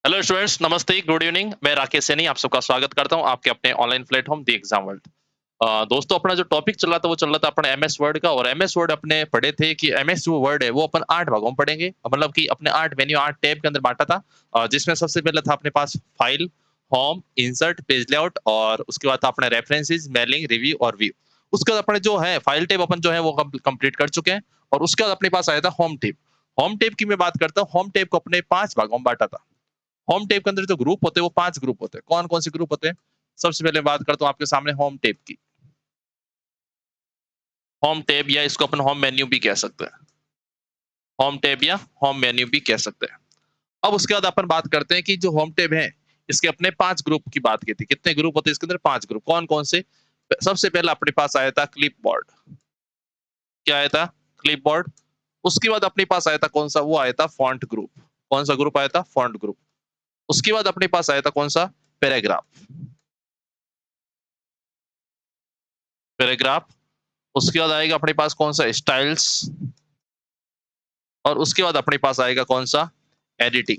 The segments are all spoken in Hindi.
हेलो स्टूडेंट्स, नमस्ते, गुड इवनिंग। मैं राकेश सैनी आप सबका स्वागत करता हूं आपके अपने online platform the exam world. दोस्तों, अपना जो टॉपिक चल रहा था वो चल रहा था अपना एमएस वर्ड का। और एमएस वर्ड अपने पढ़े थे कि एमएस जो वर्ड है वो अपन 8 भागों में पढ़ेंगे, मतलब कि अपने 8 मेन्यू 8 टैब के अंदर बांटा था। जिसमें सबसे पहले था अपने पास file, home, insert, page layout, और उसके बाद था अपने रेफरेंसेस, मेलिंग, रिव्यू और व्यू। उसके बाद अपने जो है फाइल टैब अपन जो है वो कंप्लीट कर चुके हैं। और उसके बाद अपने पास आया था होम टैब। होम टैब की मैं बात करता हूँ। होम टैब को अपने 5 भागों में बांटा था। होम टेप के अंदर जो ग्रुप होते हैं वो 5 ग्रुप होते हैं। कौन-कौन से ग्रुप होते हैं? सबसे पहले बात करता हूँ आपके सामने होम टेप की। होम टेप, या इसको अपन होम मेन्यू भी कह सकते हैं। होम टेप या होम मेन्यू भी कह सकते हैं। अब उसके बाद अपन बात करते हैं कि जो होम टेप है, इसके अपने 5 ग्रुप की बात की थी। कितने ग्रुप होते हैं इसके अंदर? 5 ग्रुप। कौन-कौन से? सबसे पहला अपने पास आया था क्लिपबोर्ड। क्या आया था? क्लिपबोर्ड। उसके बाद अपने पास आया था कौन-सा? वो आया था फॉन्ट ग्रुप। कौन-सा ग्रुप आया था? Font group. उसके बाद अपने पास आया था कौन-सा? पैराग्राफ। पैराग्राफ। उसके बाद आएगा अपने पास कौन-सा? स्टाइल्स। और उसके बाद अपने पास आएगा कौन-सा? एडिटिंग।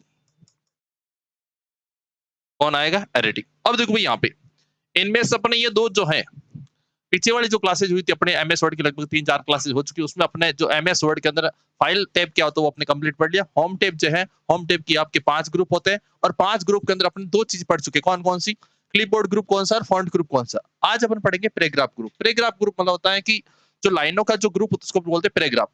कौन आएगा? एडिटिंग। अब देखो भाई यहाँ पे, इनमें से अपने ये 2 जो हैं, पीछे वाली जो क्लासेस हुई थी अपने एमएस वर्ड की, लगभग 3-4 क्लासेस हो चुकी है। उसमें अपने जो एमएस वर्ड के अंदर फाइल टैब क्या होता है वो अपने कंप्लीट पढ़ लिया। होम टैब जो है, होम टैब की आपके 5 ग्रुप होते हैं। और 5 ग्रुप के अंदर अपने 2 चीज़ पढ़ चुके हैं। कौन-कौन सी? क्लिपबोर्ड ग्रुप कौन-सा और फॉन्ट ग्रुप कौन-सा। आज अपन पढ़ेंगे पैराग्राफ ग्रुप। पैराग्राफ ग्रुप मतलब होता है कि जो लाइनों का जो ग्रुप होता है उसको बोलते हैं पैराग्राफ।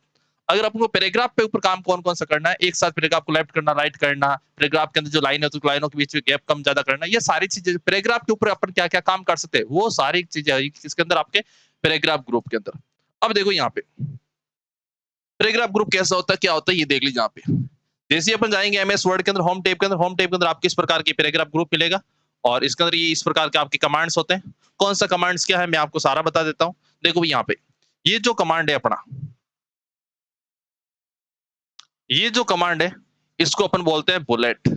अगर अपन को पैराग्राफ पे ऊपर काम कौन-कौन सा करना है, एक साथ पैराग्राफ को लेफ्ट करना, राइट करना, पैराग्राफ के अंदर जो लाइन है तो लाइनों के बीच में गैप कम ज्यादा करना, ये सारी चीजें पैराग्राफ के ऊपर अपन क्या-क्या काम कर सकते हैं, वो सारी चीजें आएगी किसके अंदर? आपके पैराग्राफ ग्रुप के अंदर। अब देखो यहाँ पे पैराग्राफ ग्रुप कैसा होता है, क्या होता है, ये देख लीजिए यहाँ पे। जैसे ही अपन जाएंगे एमएस वर्ड के अंदर होम टैब के अंदर, होम टैब के अंदर आपको इस प्रकार की पैराग्राफ ग्रुप मिलेगा। और इसके अंदर ये इस प्रकार के आपके कमांड्स होते हैं। कौन सा कमांड्स क्या है मैं आपको सारा बता देता हूँ। देखो भाई यहाँ पे, ये जो कमांड है अपना, ये जो कमांड है, इसको अपन बोलते हैं बुलेट।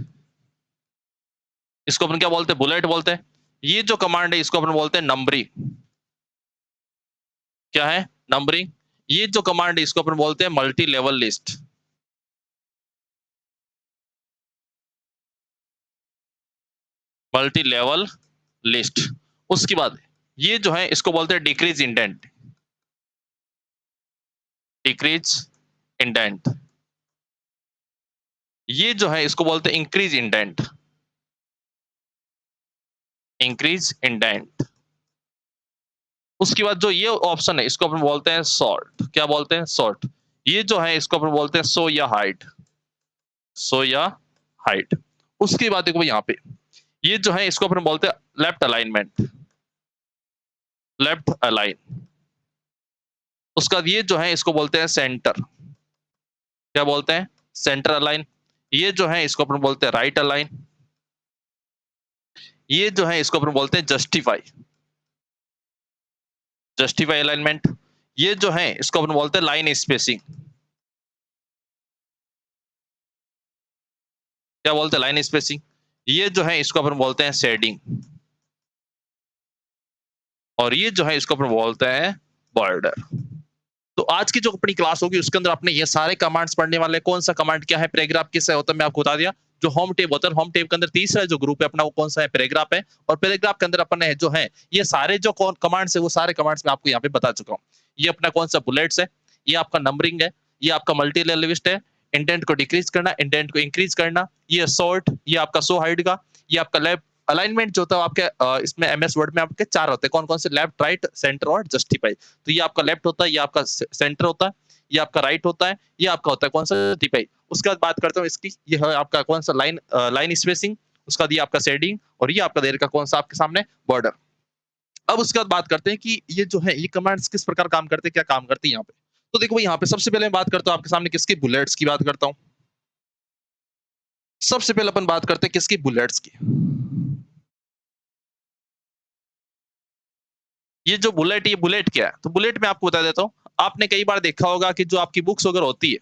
इसको अपन क्या बोलते हैं? बुलेट बोलते हैं। ये जो कमांड है इसको अपन बोलते हैं नंबरिंग। क्या है? नंबरिंग। ये जो कमांड है इसको अपन बोलते हैं multi level list. Multi level list. उसके बाद ये जो है इसको बोलते हैं डिक्रीज इंडेंट। Decrease indent. ये जो है इसको बोलते हैं इंक्रीज इंडेंट। Increase indent. उसके बाद जो ये ऑप्शन है इसको अपन बोलते हैं सॉर्ट। क्या बोलते हैं? सॉर्ट। ये जो है इसको अपन बोलते हैं सो या हाइड। सो या हाइड। उसके बाद देखो यहाँ पे, ये जो है इसको अपन बोलते हैं लेफ्ट अलाइनमेंट। Left align. उसका ये जो है इसको बोलते हैं सेंटर। क्या बोलते हैं? Centre align. ये जो है इसको अपन बोलते हैं राइट अलाइन। ये जो है इसको अपन बोलते हैं जस्टिफाई। Justify alignment. ये जो है इसको अपन बोलते हैं लाइन स्पेसिंग। क्या बोलते हैं? Line spacing. ये जो है इसको अपन बोलते हैं शेडिंग। और ये जो है इसको अपन बोलते हैं बॉर्डर। तो आज की जो अपनी क्लास होगी उसके अंदर आपने ये सारे कमांड्स पढ़ने वाले। कौन सा कमांड क्या है, पैराग्राफ किससे होता है, मैं आपको बता दिया। जो होम टेब होता है, होम टेब के अंदर तीसरा जो ग्रुप है अपना वो कौन सा है? पैराग्राफ है। और पैराग्राफ के अंदर अपन है जो है ये सारे जो कमांड्स है वो सारे कमांड्स मैं आपको यहाँ पे बता चुका हूँ। ये अपना कौन सा? बुलेट्स है। ये आपका नंबरिंग है। ये आपका मल्टी लिस्ट है। इंटेंट को डिक्रीज करना, इंटेंट को इंक्रीज करना। ये सॉर्ट, ये आपका सो हाइड का। ये आपका लेफ्ट अलाइनमेंट जो होता है आपके इसमें एमएस वर्ड में आपके 4 होते हैं। कौन कौन से? लेफ्ट, राइट, सेंटर और जस्टिफाई। तो ये आपका लेफ्ट होता है, ये आपका सेंटर होता है, ये आपका राइट होता है, ये आपका होता है कौन सा? जस्टिफाई। उसके बाद बात करता हूँ इसकी, ये है आपका कौन सा? Line spacing. उसका बाद ये आपका शेडिंग। और ये आपका देर का कौन सा आपके सामने? बॉर्डर। अब उसके बाद बात करते हैं कि ये जो है ये कमांड्स किस प्रकार काम करते हैं, क्या काम करते हैं यहाँ पे। तो देखो यहाँ पे सबसे पहले मैं बात करता हूँ आपके सामने किसकी? बुलेट्स की बात करता हूँ। सबसे पहले अपन बात करते हैं किसकी? बुलेट्स की। ये जो बुलेट, ये बुलेट क्या है? तो बुलेट मैं आपको बता देता हूँ। आपने कई बार देखा होगा कि जो आपकी बुक्स वगैरह होती है,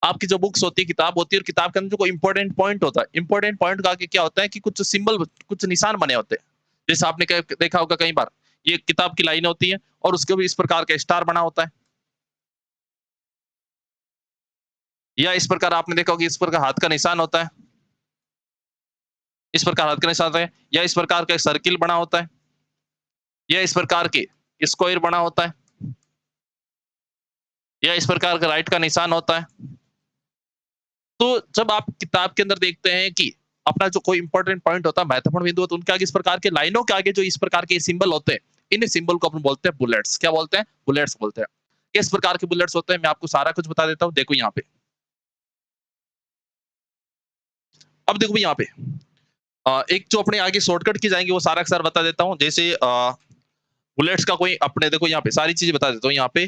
आपकी जो बुक्स होती है, किताब होती है, और किताब के अंदर जो कोई इंपॉर्टेंट पॉइंट होता है, इंपॉर्टेंट पॉइंट का आगे क्या होता है कि कुछ सिंबल, कुछ निशान बने होते हैं। जैसे आपने देखा होगा कई बार, ये किताब की लाइन होती है और उसके भी इस प्रकार का स्टार बना होता है। या इस प्रकार आपने देखा होगा इस प्रकार हाथ का निशान होता है। इस प्रकार हद का निशान होता है, या इस प्रकार का एक सर्किल बना होता है, या इस प्रकार के स्क्वायर बना होता है, या इस प्रकार का राइट का निशान होता है। तो जब आप किताब के अंदर देखते हैं कि अपना जो कोई इंपॉर्टेंट पॉइंट होता है, महत्वपूर्ण बिंदु होता है, उनके आगे इस प्रकार के लाइनों के आगे जो इस प्रकार के सिंबल होते हैं, इन सिंबल को अपन बोलते हैं बुलेट्स। क्या बोलते हैं? बुलेट्स बोलते हैं। किस प्रकार के बुलेट्स होते हैं, मैं आपको सारा कुछ बता देता हूँ। देखो यहाँ पे, अब देखो यहाँ पे एक जो अपने आगे शॉर्टकट की जाएंगे वो सारा का सारा बता देता हूँ। जैसे बुलेट्स का कोई अपने देखो यहाँ पे सारी चीजें बता देता हूँ। यहाँ पे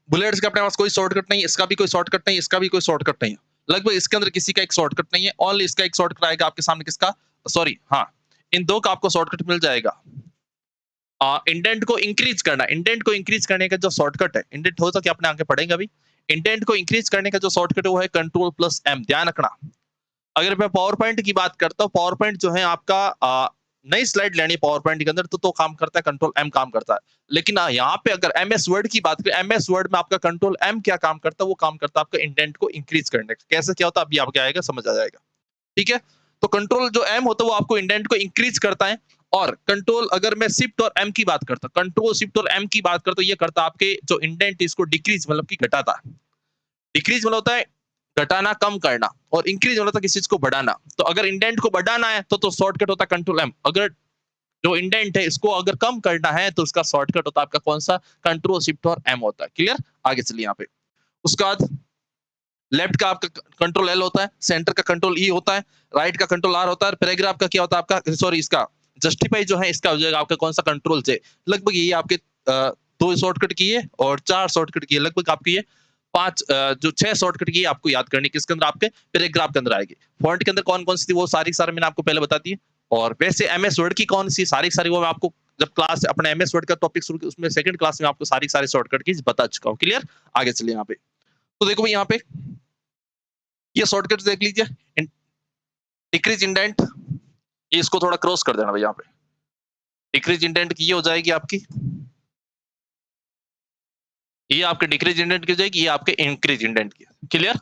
बुलेट्स का अपने पास कोई शॉर्टकट नहीं है, इसका भी कोई शॉर्टकट नहीं है, इसका भी कोई शॉर्टकट नहीं है। लगभग इसके अंदर किसी का एक शॉर्टकट नहीं है, ओनली इसका एक शॉर्टकट आएगा आपके सामने। किसका? सॉरी, हाँ, इन दो का आपको शॉर्टकट मिल जाएगा। इंडेंट को इंक्रीज करना, इंडेंट को इंक्रीज करने का जो शॉर्टकट है, इंडेंट हो तो क्या अपने आगे पढ़ेंगे अभी। इंडेंट को इंक्रीज करने का जो शॉर्टकट है वो है कंट्रोल प्लस एम। ध्यान रखना, अगर मैं पावर पॉइंट की बात करता हूँ, पावर पॉइंट जो है आपका नई स्लाइड लेनी पावर पॉइंट के अंदर तो काम करता है कंट्रोल एम काम करता है। लेकिन यहाँ पे अगर एमएस वर्ड की बात करें, एमएस वर्ड में आपका कंट्रोल एम क्या काम करता है, वो काम करता है आपका इंडेंट को इंक्रीज करने का। कैसे क्या होता है अभी आपको आएगा, समझ आ जाएगा। ठीक है, तो कंट्रोल जो एम होता है वो आपको इंडेंट को इंक्रीज करता है। और कंट्रोल अगर मैं शिफ्ट और एम की बात करता हूँ, कंट्रोल शिफ्ट और एम की बात करता हूँ, ये करता है आपके जो इंडेंट इसको डिक्रीज मतलब की घटाता है। डिक्रीज मतलब होता है घटाना, कम करना, और इंक्रीज मतलब होता है किसी चीज को बढ़ाना। तो अगर इंडेंट को बढ़ाना है तो शॉर्टकट होता है कंट्रोल एम। अगर जो इंडेंट है इसको अगर कम करना है तो उसका शॉर्टकट होता है आपका कौन सा? कंट्रोल शिफ्ट और एम होता है। क्लियर? आगे चलिए यहाँ पे। उसके बाद लेफ्ट का आपका कंट्रोल एल होता है, सेंटर का कंट्रोल ई होता है, राइट का कंट्रोल आर होता है, पैराग्राफ का क्या होता है आपका, सॉरी, इसका जस्टिफाई जो है इसका हो जाएगा आपका कौन सा? कंट्रोल जे। लगभग ये आपके दो शॉर्टकट की है और चार शॉर्टकट की है, लगभग आपकी ये पांच जो छह शॉर्टकट की है आपको याद करनी। किसके अंदर? आपके पैराग्राफ के अंदर आएगी। फॉन्ट के अंदर कौन कौन सी थी वो सारी सारी मैंने आपको पहले बता दी है। और वैसे एमएस वर्ड की कौन सी सारी सारी वो मैं आपको जब क्लास अपने एमएस वर्ड का टॉपिक शुरू किया उसमें सेकंड क्लास में आपको सारी सारी शॉर्टकट की बता चुका हूँ। क्लियर? आगे चलिए यहाँ पे। तो देखो भाई यहाँ पे ये शॉर्टकट देख लीजिए। डिक्रीज इंडेंट, ये इसको थोड़ा क्रॉस कर देना भाई। यहाँ पे डिक्रीज इंडेंट की ये हो जाएगी आपकी, ये आपके डिक्रीज इंडेंट की हो जाएगी, ये आपके इंक्रीज इंडेंट की। क्लियर?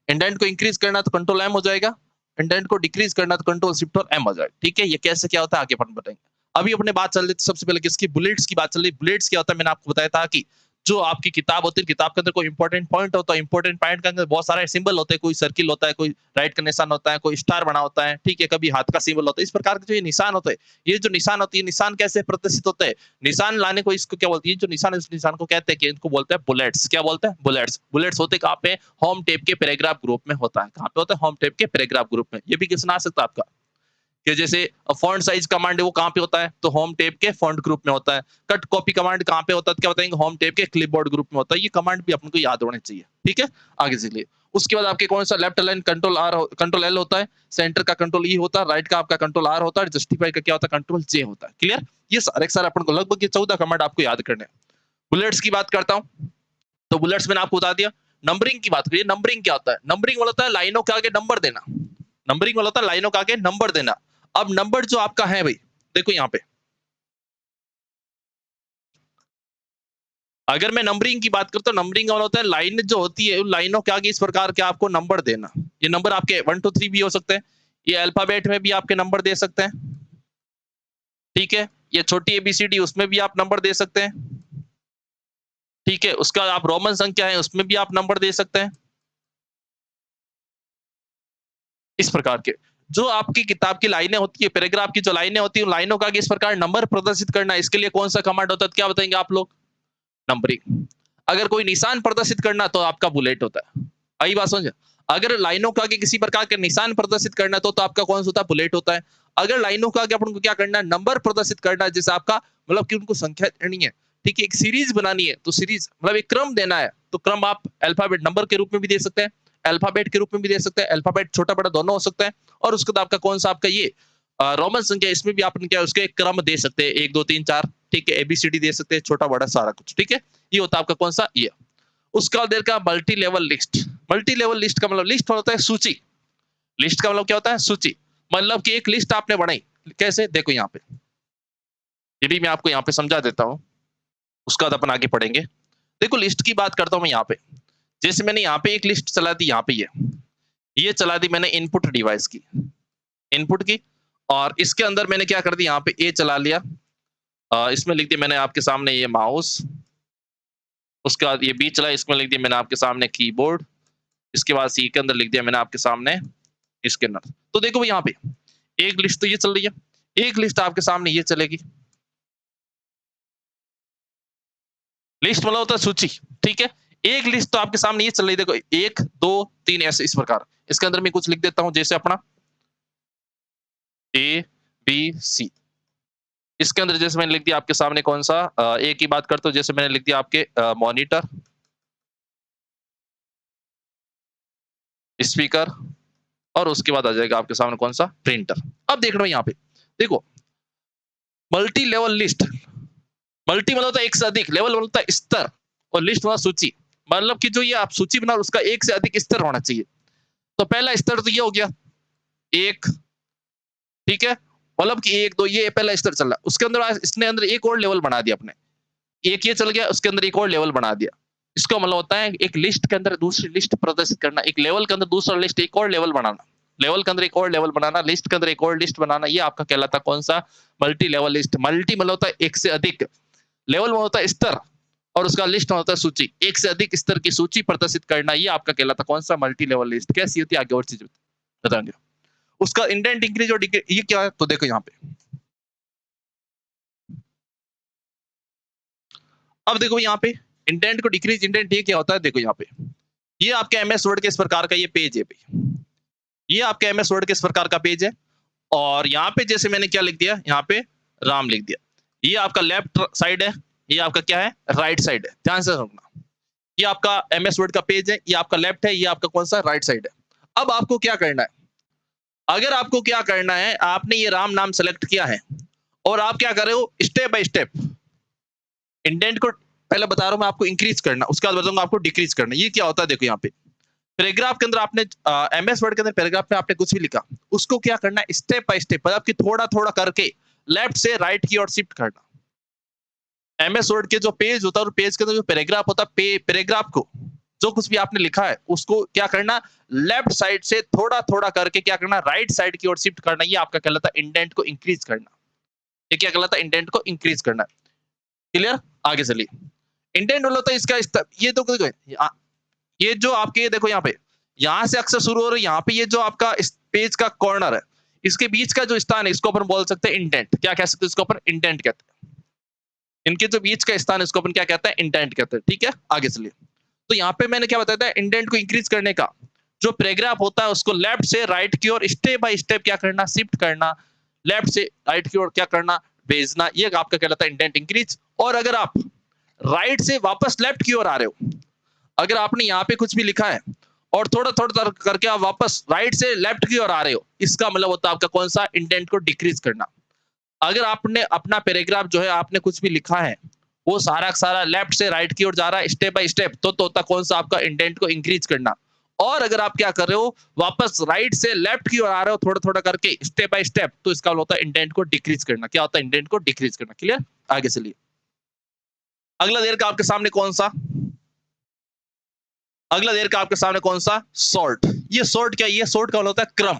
इंडेंट को इंक्रीज करना तो कंट्रोल एम हो जाएगा, इंडेंट को डिक्रीज करना तो कंट्रोल शिफ्ट और एम हो जाएगा। ठीक है, ये कैसे क्या होता है आगे अपन बताएंगे। अभी अपने बात चल रही थी सबसे पहले किसकी? बुलेट्स की बात चल रही। बुलेट्स क्या होता है मैंने आपको बताया था कि जो आपकी किताब होती है, किताब के अंदर कोई इंपॉर्टेंट पॉइंट होता है, इंपॉर्टेंट पॉइंट के अंदर बहुत सारे सिंबल होते हैं, कोई सर्किल होता है, कोई राइट का निशान होता है, कोई स्टार बना होता है, ठीक है, कभी हाथ का सिंबल होता है। इस प्रकार के जो ये निशान होते हैं, ये जो निशान होती है, निशान कैसे प्रदर्शित होते हैं? निशान लाने को इसको क्या बोलती है? जो निशान है, इस निशान को कहते हैं कि इनको बोलते हैं बुलेट्स। क्या बोलते हैं? बुलेट्स। बुलेट्स होते कहाँ पे? होम टेप के पैराग्राफ ग्रुप में होता है। कहाँ पे होता है? होम टेप के पैराग्राफ ग्रुप में। ये भी क्वेश्चन आ सकता है आपका कि जैसे फॉन्ट साइज कमांड है वो कहाँ पे होता है? तो होम टेप के फॉन्ट ग्रुप में होता है। कट कॉपी कमांड कहाँ पे होता है? तो क्या बताएंगे? होम टेप के क्लिपबोर्ड ग्रुप में होता है। ये कमांड भी अपन को याद होने चाहिए। ठीक है, आगे चलिए। उसके बाद आपके कौन सा? Left line control R, control L होता है, सेंटर का कंट्रोल ई होता है, राइट का आपका कंट्रोल आर होता है, जस्टिफाई का क्या होता है? कंट्रोल जे होता है। क्लियर? ये सारे सारे अपन को लगभग ये 14 कमांड आपको याद करने। बुलेट्स की बात करता हूँ, तो बुलेट्स मैंने आपको बता दिया। नंबरिंग की बात करिए, नंबरिंग क्या होता है? नंबरिंग वाला होता है लाइनों के आगे नंबर देना। नंबरिंग वाला होता है लाइनों के आगे नंबर देना। अब नंबर जो आपका है भाई, देखो यहाँ पे अगर मैं नंबरिंग की बात करता हूँ, नंबरिंग वाला होता है लाइन जो होती है उन लाइनों के आगे इस प्रकार के आपको नंबर देना। ये नंबर आपके 1 2 3 भी हो सकते हैं, ये अल्फाबेट में भी आपके नंबर दे सकते हैं। ठीक है, ये छोटी एबीसीडी उसमें भी आप नंबर दे सकते हैं। ठीक है, उसका आप रोमन संख्या है उसमें भी आप नंबर दे सकते हैं। इस प्रकार के जो आपकी किताब की लाइनें होती है, पैराग्राफ की जो लाइनें होती है, उन लाइनों का आगे इस प्रकार नंबर प्रदर्शित करना, इसके लिए कौन सा कमांड होता है? क्या बताएंगे आप लोग? नंबरिंग। अगर कोई निशान प्रदर्शित करना तो आपका बुलेट होता है। आई बात समझ? अगर लाइनों का आगे किसी प्रकार के निशान प्रदर्शित करना तो आपका कौन सा होता है? बुलेट होता है। अगर लाइनों का आगे अपन को क्या करना है? नंबर प्रदर्शित करना है, जैसे आपका मतलब कि उनको संख्या देनी है। ठीक है, एक सीरीज बनानी है तो सीरीज मतलब एक क्रम देना है तो क्रम आप अल्फाबेट नंबर के रूप में भी दे सकते हैं, अल्फाबेट के रूप में भी दे सकते हैं, अल्फाबेट छोटा बड़ा दोनों हो सकता है। और उसके बाद आपका कौन सा? आपका ये रोमन संख्या, इसमें भी आप क्या उसके क्रम दे सकते हैं, 1 2 3 4। ठीक है, एबीसीडी दे सकते हैं, छोटा बड़ा सारा कुछ। ठीक है, ये होता है आपका कौन सा? ये। उसका देर का multi level list. Multi level list का मतलब लिस्ट होता है सूची। लिस्ट का मतलब क्या होता है? सूची। मतलब कि एक लिस्ट आपने बनाई। कैसे? देखो यहाँ पे, ये भी मैं आपको यहाँ पे समझा देता हूँ, उसका बाद अपन आगे पढ़ेंगे। देखो लिस्ट की बात करता हूँ मैं यहाँ पे, जैसे मैंने यहाँ पे एक लिस्ट चला दी, यहाँ पे ये ये चला दी मैंने इनपुट डिवाइस की, इनपुट की, और इसके अंदर मैंने क्या कर दिया, यहाँ पे ए चला लिया, इसमें लिख दिया मैंने आपके सामने ये माउस, उसके बाद ये बी चला, इसमें लिख दिया मैंने आपके सामने कीबोर्ड, इसके बाद सी के अंदर लिख दिया मैंने आपके सामने स्कैनर। तो देखो भाई यहाँ पे एक लिस्ट तो ये चल रही है, एक लिस्ट आपके सामने ये चलेगी, लिस्ट मतलब होता है सूची, ठीक है। एक लिस्ट तो आपके सामने ये चल रही है, देखो 1 2 3 ऐसे इस प्रकार। इसके अंदर मैं कुछ लिख देता हूं, जैसे अपना ए बी सी। इसके अंदर जैसे मैंने लिख दिया आपके सामने कौन सा, ए की बात करते हो, जैसे मैंने लिख दिया आपके मॉनिटर, स्पीकर, और उसके बाद आ जाएगा आपके सामने कौन सा, प्रिंटर। अब देख लो यहाँ पे देखो, मल्टी लेवल लिस्ट, मल्टी मतलब होता है एक से अधिक, लेवल मतलब होता है स्तर, और लिस्ट मतलब सूची, मतलब कि जो ये आप सूची बना उसका एक से अधिक स्तर होना चाहिए। तो पहला स्तर तो ये हो गया एक, ठीक है, मतलब कि 1 2 ये पहला स्तर चल रहा, उसके अंदर इसने अंदर एक और लेवल बना दिया अपने, एक ये चल गया, उसके अंदर एक और लेवल बना दिया। इसका मतलब होता है एक लिस्ट के अंदर दूसरी लिस्ट प्रदर्शित करना, एक लेवल के अंदर दूसरा लिस्ट, एक और लेवल बनाना, लेवल के अंदर एक और लेवल बनाना, लिस्ट के अंदर एक और लिस्ट बनाना, ये आपका कहलाता कौन सा, मल्टी लेवल लिस्ट। मल्टी मतलब होता है एक से अधिक, लेवल में होता है स्तर, और उसका लिस्ट होता है सूची, एक से अधिक स्तर की सूची प्रदर्शित करना, ये आपका कहलाता कौन सा, मल्टी लेवल लिस्ट। कैसी होती है आगे और चीज बताएंगे। उसका इंडेंट इंक्रीज और डिक्रीज ये क्या है, तो देखो यहाँ पे, अब देखो यहाँ पे इंडेंट को डिक्रीज, इंडेंट ये क्या होता है, देखो यहाँ पे ये आपके एमएस वर्ड के इस प्रकार का ये पेज है, ये आपके एमएस वर्ड के इस प्रकार का पेज है, और यहाँ पे जैसे मैंने क्या लिख दिया, यहाँ पे राम लिख दिया, ये आपका लेफ्ट साइड है, ये आपका क्या है, राइट साइड है, ध्यान से सुनना। ये आपका एमएस वर्ड का पेज है, ये आपका लेफ्ट है, ये आपका कौन सा, राइट साइड है। अब आपको क्या करना है, अगर आपको क्या करना है, आपने ये राम नाम सेलेक्ट किया है, और आप क्या कर रहे हो, स्टेप बाय स्टेप इंडेंट को पहले बता रहा हूं मैं आपको इंक्रीज करना, उसके बाद बताऊंगा आपको डिक्रीज करना। ये क्या होता है, देखो यहाँ पे पैराग्राफ के अंदर आपने एमएस वर्ड के अंदर पैराग्राफ में आपने कुछ भी लिखा, उसको क्या करना है, स्टेप बाय स्टेप, मतलब कि थोड़ा थोड़ा करके लेफ्ट से राइट की ओर शिफ्ट करना। एमएस वर्ड के जो पेज होता है, पेज के अंदर जो पैराग्राफ होता है, पैराग्राफ को जो कुछ भी आपने लिखा है उसको क्या करना, लेफ्ट साइड से थोड़ा थोड़ा करके क्या करना, राइट साइड की ओर शिफ्ट करना। ये आपका कहलाता है इंडेंट को इंक्रीज करना। ये क्या कहलाता है, इंडेंट को इंक्रीज करना। क्लियर, आगे चलिए। इंडेंट होता है इसका, ये तो देखो, ये जो आपके देखो यहाँ पे, यहाँ से अक्सर शुरू हो रहा है, यहाँ पे ये जो आपका इस पेज का कॉर्नर है, इसके बीच का जो स्थान है, इसको अपन बोल सकते हैं इंडेंट। क्या कह सकते हैं, इसको अपन इंडेंट कहते हैं। इनके जो बीच का स्थान है, इसको अपन क्या कहते हैं, इंडेंट कहते हैं। ठीक है, आगे चलिए। तो यहाँ पे मैंने क्या बताया था, इंडेंट को इंक्रीज करने का, जो पैराग्राफ होता है उसको लेफ्ट से राइट की ओर स्टेप बाय स्टेप क्या करना, शिफ्ट करना, लेफ्ट से राइट की ओर क्या करना, भेजना। ये आपका कहलाता है इंडेंट इंक्रीज। और अगर आप राइट से वापस लेफ्ट की ओर आ रहे हो, अगर आपने यहाँ पे कुछ भी लिखा है और थोड़ा थोड़ा करके आप वापस राइट से लेफ्ट की ओर आ रहे हो, इसका मतलब होता है आपका कौन सा, इंडेंट को डिक्रीज करना। अगर आपने अपना पैराग्राफ जो है आपने कुछ भी लिखा है, वो सारा सारा लेफ्ट से राइट की ओर जा रहा है स्टेप बाय स्टेप, तो होता कौन सा आपका, इंडेंट को इंक्रीज करना। और अगर आप क्या कर रहे हो, वापस राइट से लेफ्ट की ओर आ रहे हो थोड़ा थोड़ा करके स्टेप बाय स्टेप, तो इसका होता है इंडेंट को डिक्रीज करना। क्या होता है, इंडेंट को डिक्रीज करना। क्लियर, आगे चलिए। अगला देर का आपके सामने कौन सा, अगला देर का आपके सामने कौन सा, सॉर्ट। ये सॉर्ट क्या, ये सॉर्ट का होता है क्रम।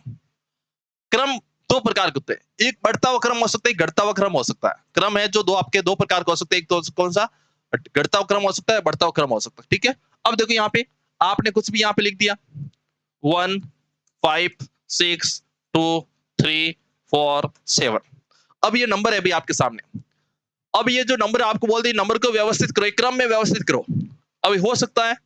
क्रम दो प्रकार के होते हैं, एक बढ़ता हुआ क्रम हो सकता है, एक घटता हुआ क्रम हो सकता है। क्रम है जो दो आपके दो प्रकार का हो सकते हैं, एक तो कौन सा, घटता हुआ क्रम हो सकता है, बढ़ता हुआ क्रम हो सकता है। ठीक है, अब देखो यहाँ पे आपने कुछ भी यहाँ पे लिख दिया 1 5 6 2 3 4 7। अब ये नंबर है भी आपके सामने। अब ये जो नंबर आपको बोल दिए, नंबर को व्यवस्थित करो, क्रम में व्यवस्थित करो। अब हो सकता है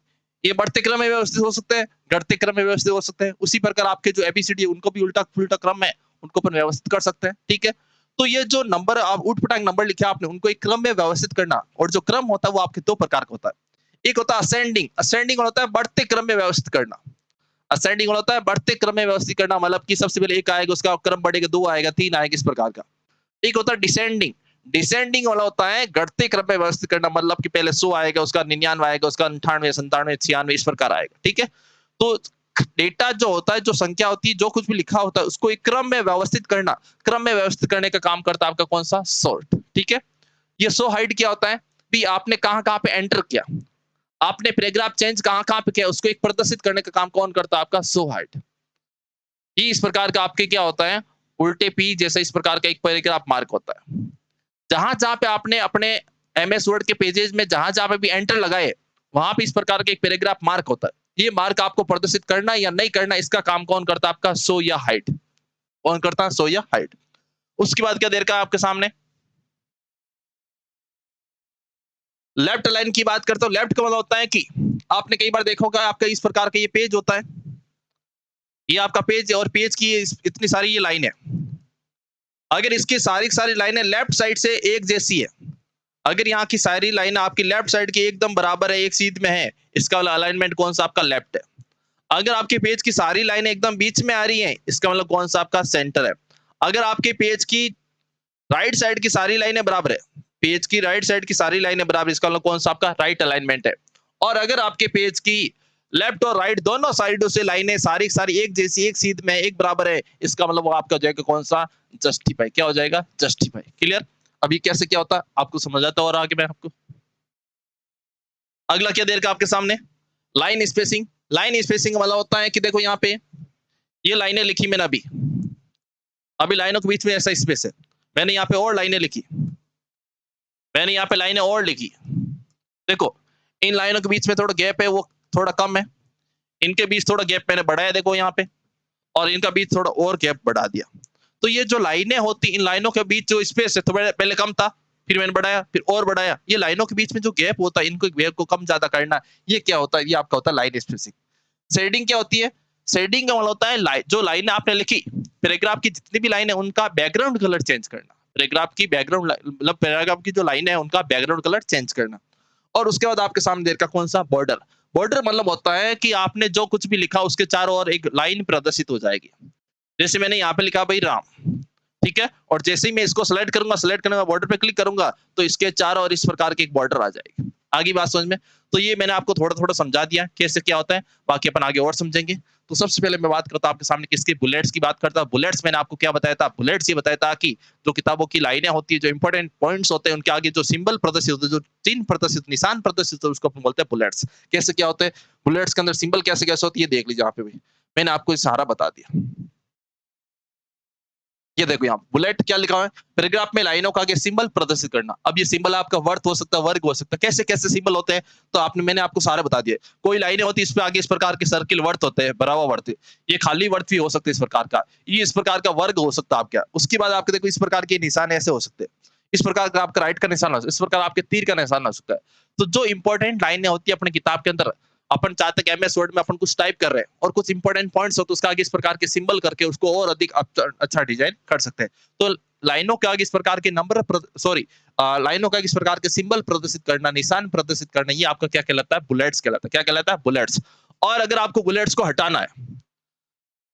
ये बढ़ते क्रम में व्यवस्थित हो सकते हैं, घटते क्रम में व्यवस्थित हो सकते हैं। उसी प्रकार आपके जो एबीसीडी उनको भी उल्टा पुल्टा क्रम है, उनको अपन व्यवस्थित कर सकते हैं। ठीक है, तो ये जो नंबर आप उठपटांग नंबर लिखे आपने, उनको एक क्रम में व्यवस्थित करना। और जो क्रम होता है वो आपके दो प्रकार का होता है। एक होता है असेंडिंग, असेंडिंग होता है बढ़ते क्रम में व्यवस्थित करना। असेंडिंग होता है बढ़ते क्रम में व्यवस्थित करना, मतलब कि सबसे पहले एक आएगा, उसका क्रम बढ़ेगा, 2 आएगा, 3 आएगा, इस प्रकार का। एक होता है डिसेंडिंग, डिसेंडिंग वाला होता है घटते क्रम में व्यवस्थित करना, मतलब कि पहले 100 आएगा, उसका 99 आएगा, उसका 98 97 96 इस प्रकार आएगा। ठीक है, तो डेटा जो होता है, जो संख्या होती है, जो कुछ भी लिखा होता है, उसको एक क्रम में व्यवस्थित करना, क्रम में व्यवस्थित करने का काम करता है आपका कौन सा, सॉर्ट। ठीक है, ये सो हाइड क्या होता है भी, आपने कहां कहां पे एंटर किया, आपने पैराग्राफ चेंज कहां कहां पे किया, उसको एक प्रदर्शित करने का काम कौन करता है, आपका सो हाइड। ये इस प्रकार का आपके क्या होता है, उल्टे पी जैसा इस प्रकार का एक पैराग्राफ मार्क होता है। जहाँ-जहाँ पे आपने अपने एमएस वर्ड के पेजेज़ में जहाँ-जहाँ पे भी एंटर लगाए, वहाँ पे इस प्रकार का एक पैराग्राफ मार्क होता है। ये मार्क आपको प्रदर्शित करना या नहीं करना, इसका काम कौन करता है आपका, शो या हाइड। कौन करता है, शो या हाइड। उसके बाद क्या दे रखा है आपके सामने, लेफ्ट अलाइन की बात करता हूँ। लेफ्ट का मतलब होता है कि आपने कई बार देखा होगा आपका इस प्रकार का ये पेज होता है। ये आपका पेज है और पेज की इतनी सारी ये लाइन है। अगर इसकी सारी की सारी लाइनें लेफ्ट साइड से एक जैसी है, अगर यहाँ की सारी लाइन आपकी लेफ्ट साइड की एकदम बराबर है, एक सीध में है, इसका अलाइनमेंट कौन सा आपका, लेफ्ट है। अगर आपके पेज की सारी लाइनें एकदम बीच में आ रही हैं, इसका मतलब कौन सा आपका, सेंटर है। अगर आपके पेज की राइट साइड की सारी लाइनें बराबर है, पेज की राइट साइड की सारी लाइनें बराबर, इसका मतलब कौन सा आपका, राइट अलाइनमेंट है। और अगर आपके पेज की लेफ्ट और राइट दोनों साइडों से लाइनें सारी सारी एक जैसी, एक सीध में, एक बराबर है, इसका मतलब वो आपका हो जाएगा कौन सा, जस्टिफाई। क्या हो जाएगा, जस्टिफाई। क्लियर। अभी कैसे क्या होता है आपको समझ आता है, और आगे मैं आपको अगला क्या देर का आपके सामने, लाइन स्पेसिंग। लाइन स्पेसिंग वाला होता है कि देखो यहाँ पे ये लाइनें लिखी मैंने अभी, अभी लाइनों के बीच में ऐसा स्पेस है, मैंने यहाँ पे और लाइनें लिखी, मैंने यहाँ पे लाइनें और लिखी। देखो इन लाइनों के बीच में थोड़ा गैप है, वो थोड़ा कम है, इनके बीच थोड़ा गैप मैंने बढ़ाया देखो यहाँ पे, और इनका बीच थोड़ा और गैप बढ़ा दिया। तो ये जो लाइनें होती, इन लाइनों के बीच जो स्पेस है, तो पहले कम था, फिर मैंने बढ़ाया, फिर और बढ़ाया। ये लाइनों के बीच में जो गैप होता है, इनको गैप को कम ज्यादा करना, ये क्या होता है, ये आपका होता है लाइन स्पेसिंग। शेडिंग क्या होती है, शेडिंग का मतलब होता है जो लाइन आपने लिखी, पैराग्राफ की जितनी भी लाइन है उनका बैकग्राउंड कलर चेंज करना। पैराग्राफ की बैकग्राउंड मतलब पैराग्राफ की जो लाइन है उनका बैकग्राउंड कलर चेंज करना। और उसके बाद आपके सामने देर का कौन सा, बॉर्डर। बॉर्डर मतलब होता है कि आपने जो कुछ भी लिखा उसके चारों ओर एक लाइन प्रदर्शित हो जाएगी। जैसे मैंने यहाँ पे लिखा भाई राम, ठीक है, और जैसे ही मैं इसको सेलेक्ट करूंगा बॉर्डर पे क्लिक करूंगा, तो इसके चारों ओर इस प्रकार की एक बॉर्डर आ जाएगी। आगे बात समझ में। तो ये मैंने आपको थोड़ा थोड़ा समझा दिया कैसे क्या होता है, बाकी अपन आगे और समझेंगे। तो सबसे पहले मैं बात करता हूँ आपके सामने किसकी, बुलेट्स की बात करता हूँ। बुलेट्स मैंने आपको क्या बताया था, बुलेट्स ये बताया था कि जो किताबों की लाइनें होती है, जो इंपॉर्टेंट पॉइंट्स होते हैं, उनके आगे जो सिंबल प्रदर्शित होते हैं, जो चिन्ह प्रदर्शित, निशान प्रदर्शित होते हैं, उसको अपन बोलते हैं बुलेट्स। कैसे क्या होते हैं बुलेट्स के अंदर, सिंबल कैसे कैसे होती है, देख लीजिए यहाँ पे भी मैंने आपको इशारा बता दिया। ये देखो यहाँ बुलेट क्या लिखा हुआ है, पैराग्राफ में लाइनों का आगे सिंबल प्रदर्शित करना। अब ये सिंबल आपका वर्थ हो सकता है, वर्ग हो सकता है, कैसे कैसे सिंबल होते हैं, तो आपने मैंने आपको सारे बता दिए। कोई लाइनें होती है इस पे आगे इस प्रकार के सर्किल वर्थ होते हैं, बराबर वर्थ, ये खाली वर्थ भी हो सकते हैं इस प्रकार का, ये इस प्रकार का वर्ग हो सकता है आपका। उसके बाद आपके देखो इस प्रकार के निशान ऐसे हो सकते हैं, इस प्रकार का आपका राइट का निशान हो सकता है, इस प्रकार आपके तीर का निशान हो सकता है। तो जो इंपॉर्टेंट लाइनें होती है अपने किताब के अंदर, अपन चाहते हैं एमएस वर्ड में अपन कुछ टाइप कर रहे हैं और कुछ इंपॉर्टेंट पॉइंट्स हो, तो उसका आगे इस प्रकार के सिंबल करके उसको और अधिक अच्छा डिजाइन कर सकते हैं। तो लाइनों के आगे इस प्रकार के नंबर, सॉरी, लाइनों का इस प्रकार के सिंबल प्रदर्शित करना, निशान प्रदर्शित करना, ये आपका क्या कहलाता है, बुलेट्स कहलाता है। क्या कहलाता है, बुलेट्स। और अगर आपको बुलेट्स को हटाना है,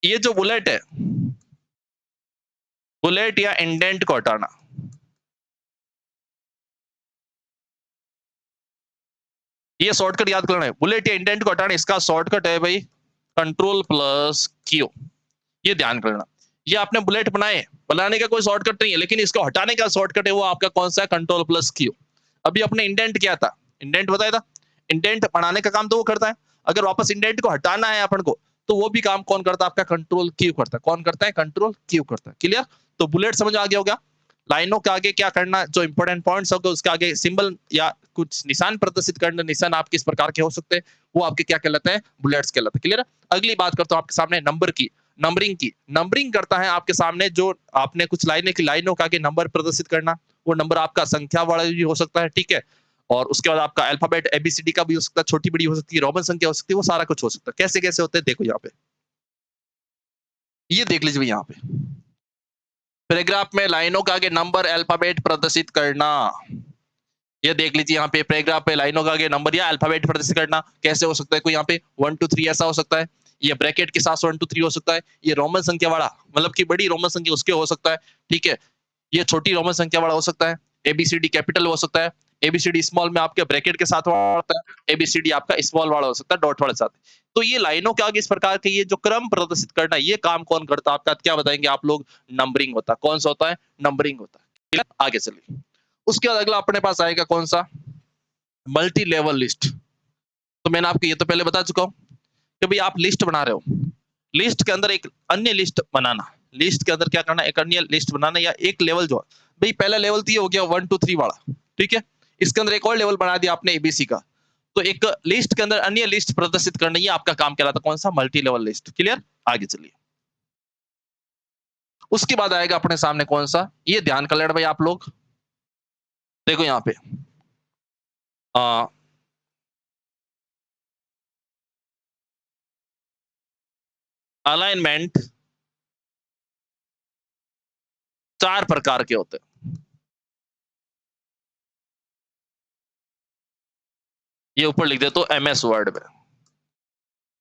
ये जो बुलेट है, बुलेट या इंडेंट को हटाना, ये शॉर्टकट याद करना है। बुलेट या इंडेंट को हटाना, इसका शॉर्टकट है भाई कंट्रोल प्लस क्यू। ये ध्यान करना। ये आपने बुलेट बनाए, बनाने का कोई शॉर्टकट नहीं है, लेकिन इसको हटाने का शॉर्टकट है, वो आपका कौन सा है, कंट्रोल प्लस क्यू। अभी अपने इंडेंट क्या था, इंडेंट बताया था, इंडेंट बनाने का काम तो वो करता है। अगर वापस इंडेंट को हटाना है अपन को, तो वो भी काम कौन करता है, आपका कंट्रोल क्यू करता है। कौन करता है, कंट्रोल क्यू करता है। क्लियर। तो बुलेट समझ आ गया होगा। लाइनों के आगे क्या करना, जो इंपॉर्टेंट पॉइंट्स होगा उसके आगे सिंबल या कुछ निशान प्रदर्शित करना, निशान आप किस प्रकार के हो सकते हैं, वो आपके क्या कहलाते हैं, बुलेट्स कहलाते हैं। क्लियर। अगली बात करता हूं आपके सामने नंबर की, नंबरिंग की। नंबरिंग करता है आपके सामने जो आपने कुछ लाइनें की, लाइनों का आगे नंबर प्रदर्शित करना। वो नंबर आपका संख्या वाला भी हो सकता है, ठीक है, और उसके बाद आपका अल्फाबेट एबीसीडी का भी हो सकता है, छोटी बड़ी हो सकती है, रोमन संख्या हो सकती है, वो सारा कुछ हो सकता है। कैसे कैसे होते हैं देखो यहाँ पे, ये देख लीजिए यहाँ पे पैराग्राफ में लाइनों का आगे नंबर अल्फाबेट प्रदर्शित करना। ये देख लीजिए यहाँ पे पैराग्राफ पे लाइनों का आगे नंबर या अल्फाबेट प्रदर्शित करना। कैसे हो सकता है, कोई यहाँ पे 1 2 3 ऐसा हो सकता है, ये ब्रैकेट के साथ 1 2 3 हो सकता है, ये रोमन संख्या वाला मतलब कि बड़ी रोमन संख्या उसके हो सकता है, ठीक है, ये छोटी रोमन संख्या वाला हो सकता है, एबीसीडी कैपिटल हो सकता है, एबीसीडी स्मॉल में आपके ब्रैकेट के साथ वाला होता है, एबीसीडी आपका स्मॉल वाला हो सकता है, डॉट वाले साथ। तो ये लाइनों के आगे इस प्रकार के ये जो क्रम प्रदर्शित करना, ये काम कौन करता है आपका, क्या बताएंगे आप लोग, नंबरिंग होता है। कौन सा होता है, नंबरिंग होता है। आगे चलिए। उसके बाद अगला अपने पास आएगा कौन सा, मल्टी लेवल लिस्ट। तो मैंने आपको ये तो पहले बता चुका हूं कि भाई आप लिस्ट बना रहे हो, लिस्ट के अंदर एक अन्य लिस्ट बनाना, लिस्ट के अंदर क्या करना, एक अन्य लिस्ट बनाना, या एक लेवल जो भाई पहला लेवल तो ये हो गया 1 2 3 वाला, ठीक है, इसके अंदर एक और लेवल बना दिया आपने एबीसी का, तो एक लिस्ट के अंदर अन्य लिस्ट प्रदर्शित करना, ये आपका काम कहलाता है, कौन सा, मल्टी लेवल लिस्ट। क्लियर, आगे चलिए। उसके बाद आएगा अपने सामने कौन सा, ये ध्यान कर लेना भाई आप लोग, देखो यहाँ पे अलाइनमेंट 4 प्रकार के होते हैं। ये ऊपर लिख दे तो एमएस वर्ड में,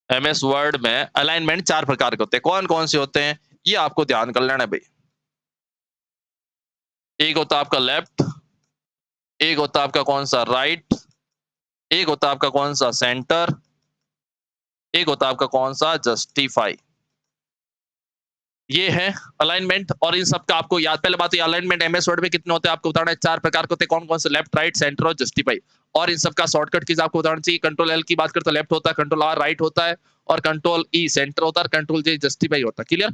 एमएस वर्ड में अलाइनमेंट 4 प्रकार के होते हैं। कौन कौन से होते हैं, ये आपको ध्यान कर लेना भाई। एक होता है आपका लेफ्ट, एक होता है आपका कौन सा, राइट, एक होता है आपका कौन सा, सेंटर, एक होता है आपका कौन सा, जस्टिफाई। ये है अलाइनमेंट, और इन सब का आपको याद, पहले बात, ये अलाइनमेंट एमएस वर्ड में कितने होते हैं आपको बताना है, 4 प्रकार के होते हैं। कौन कौन से, लेफ्ट, राइट, सेंटर और जस्टिफाई। और इन सब का शॉर्टकट कीज आपको बताना चाहिए। कंट्रोल एल की बात करते लेफ्ट होता है, कंट्रोल आर राइट होता है, और कंट्रोल ई सेंटर होता है, कंट्रोल जे जस्टिफाई होता है। क्लियर।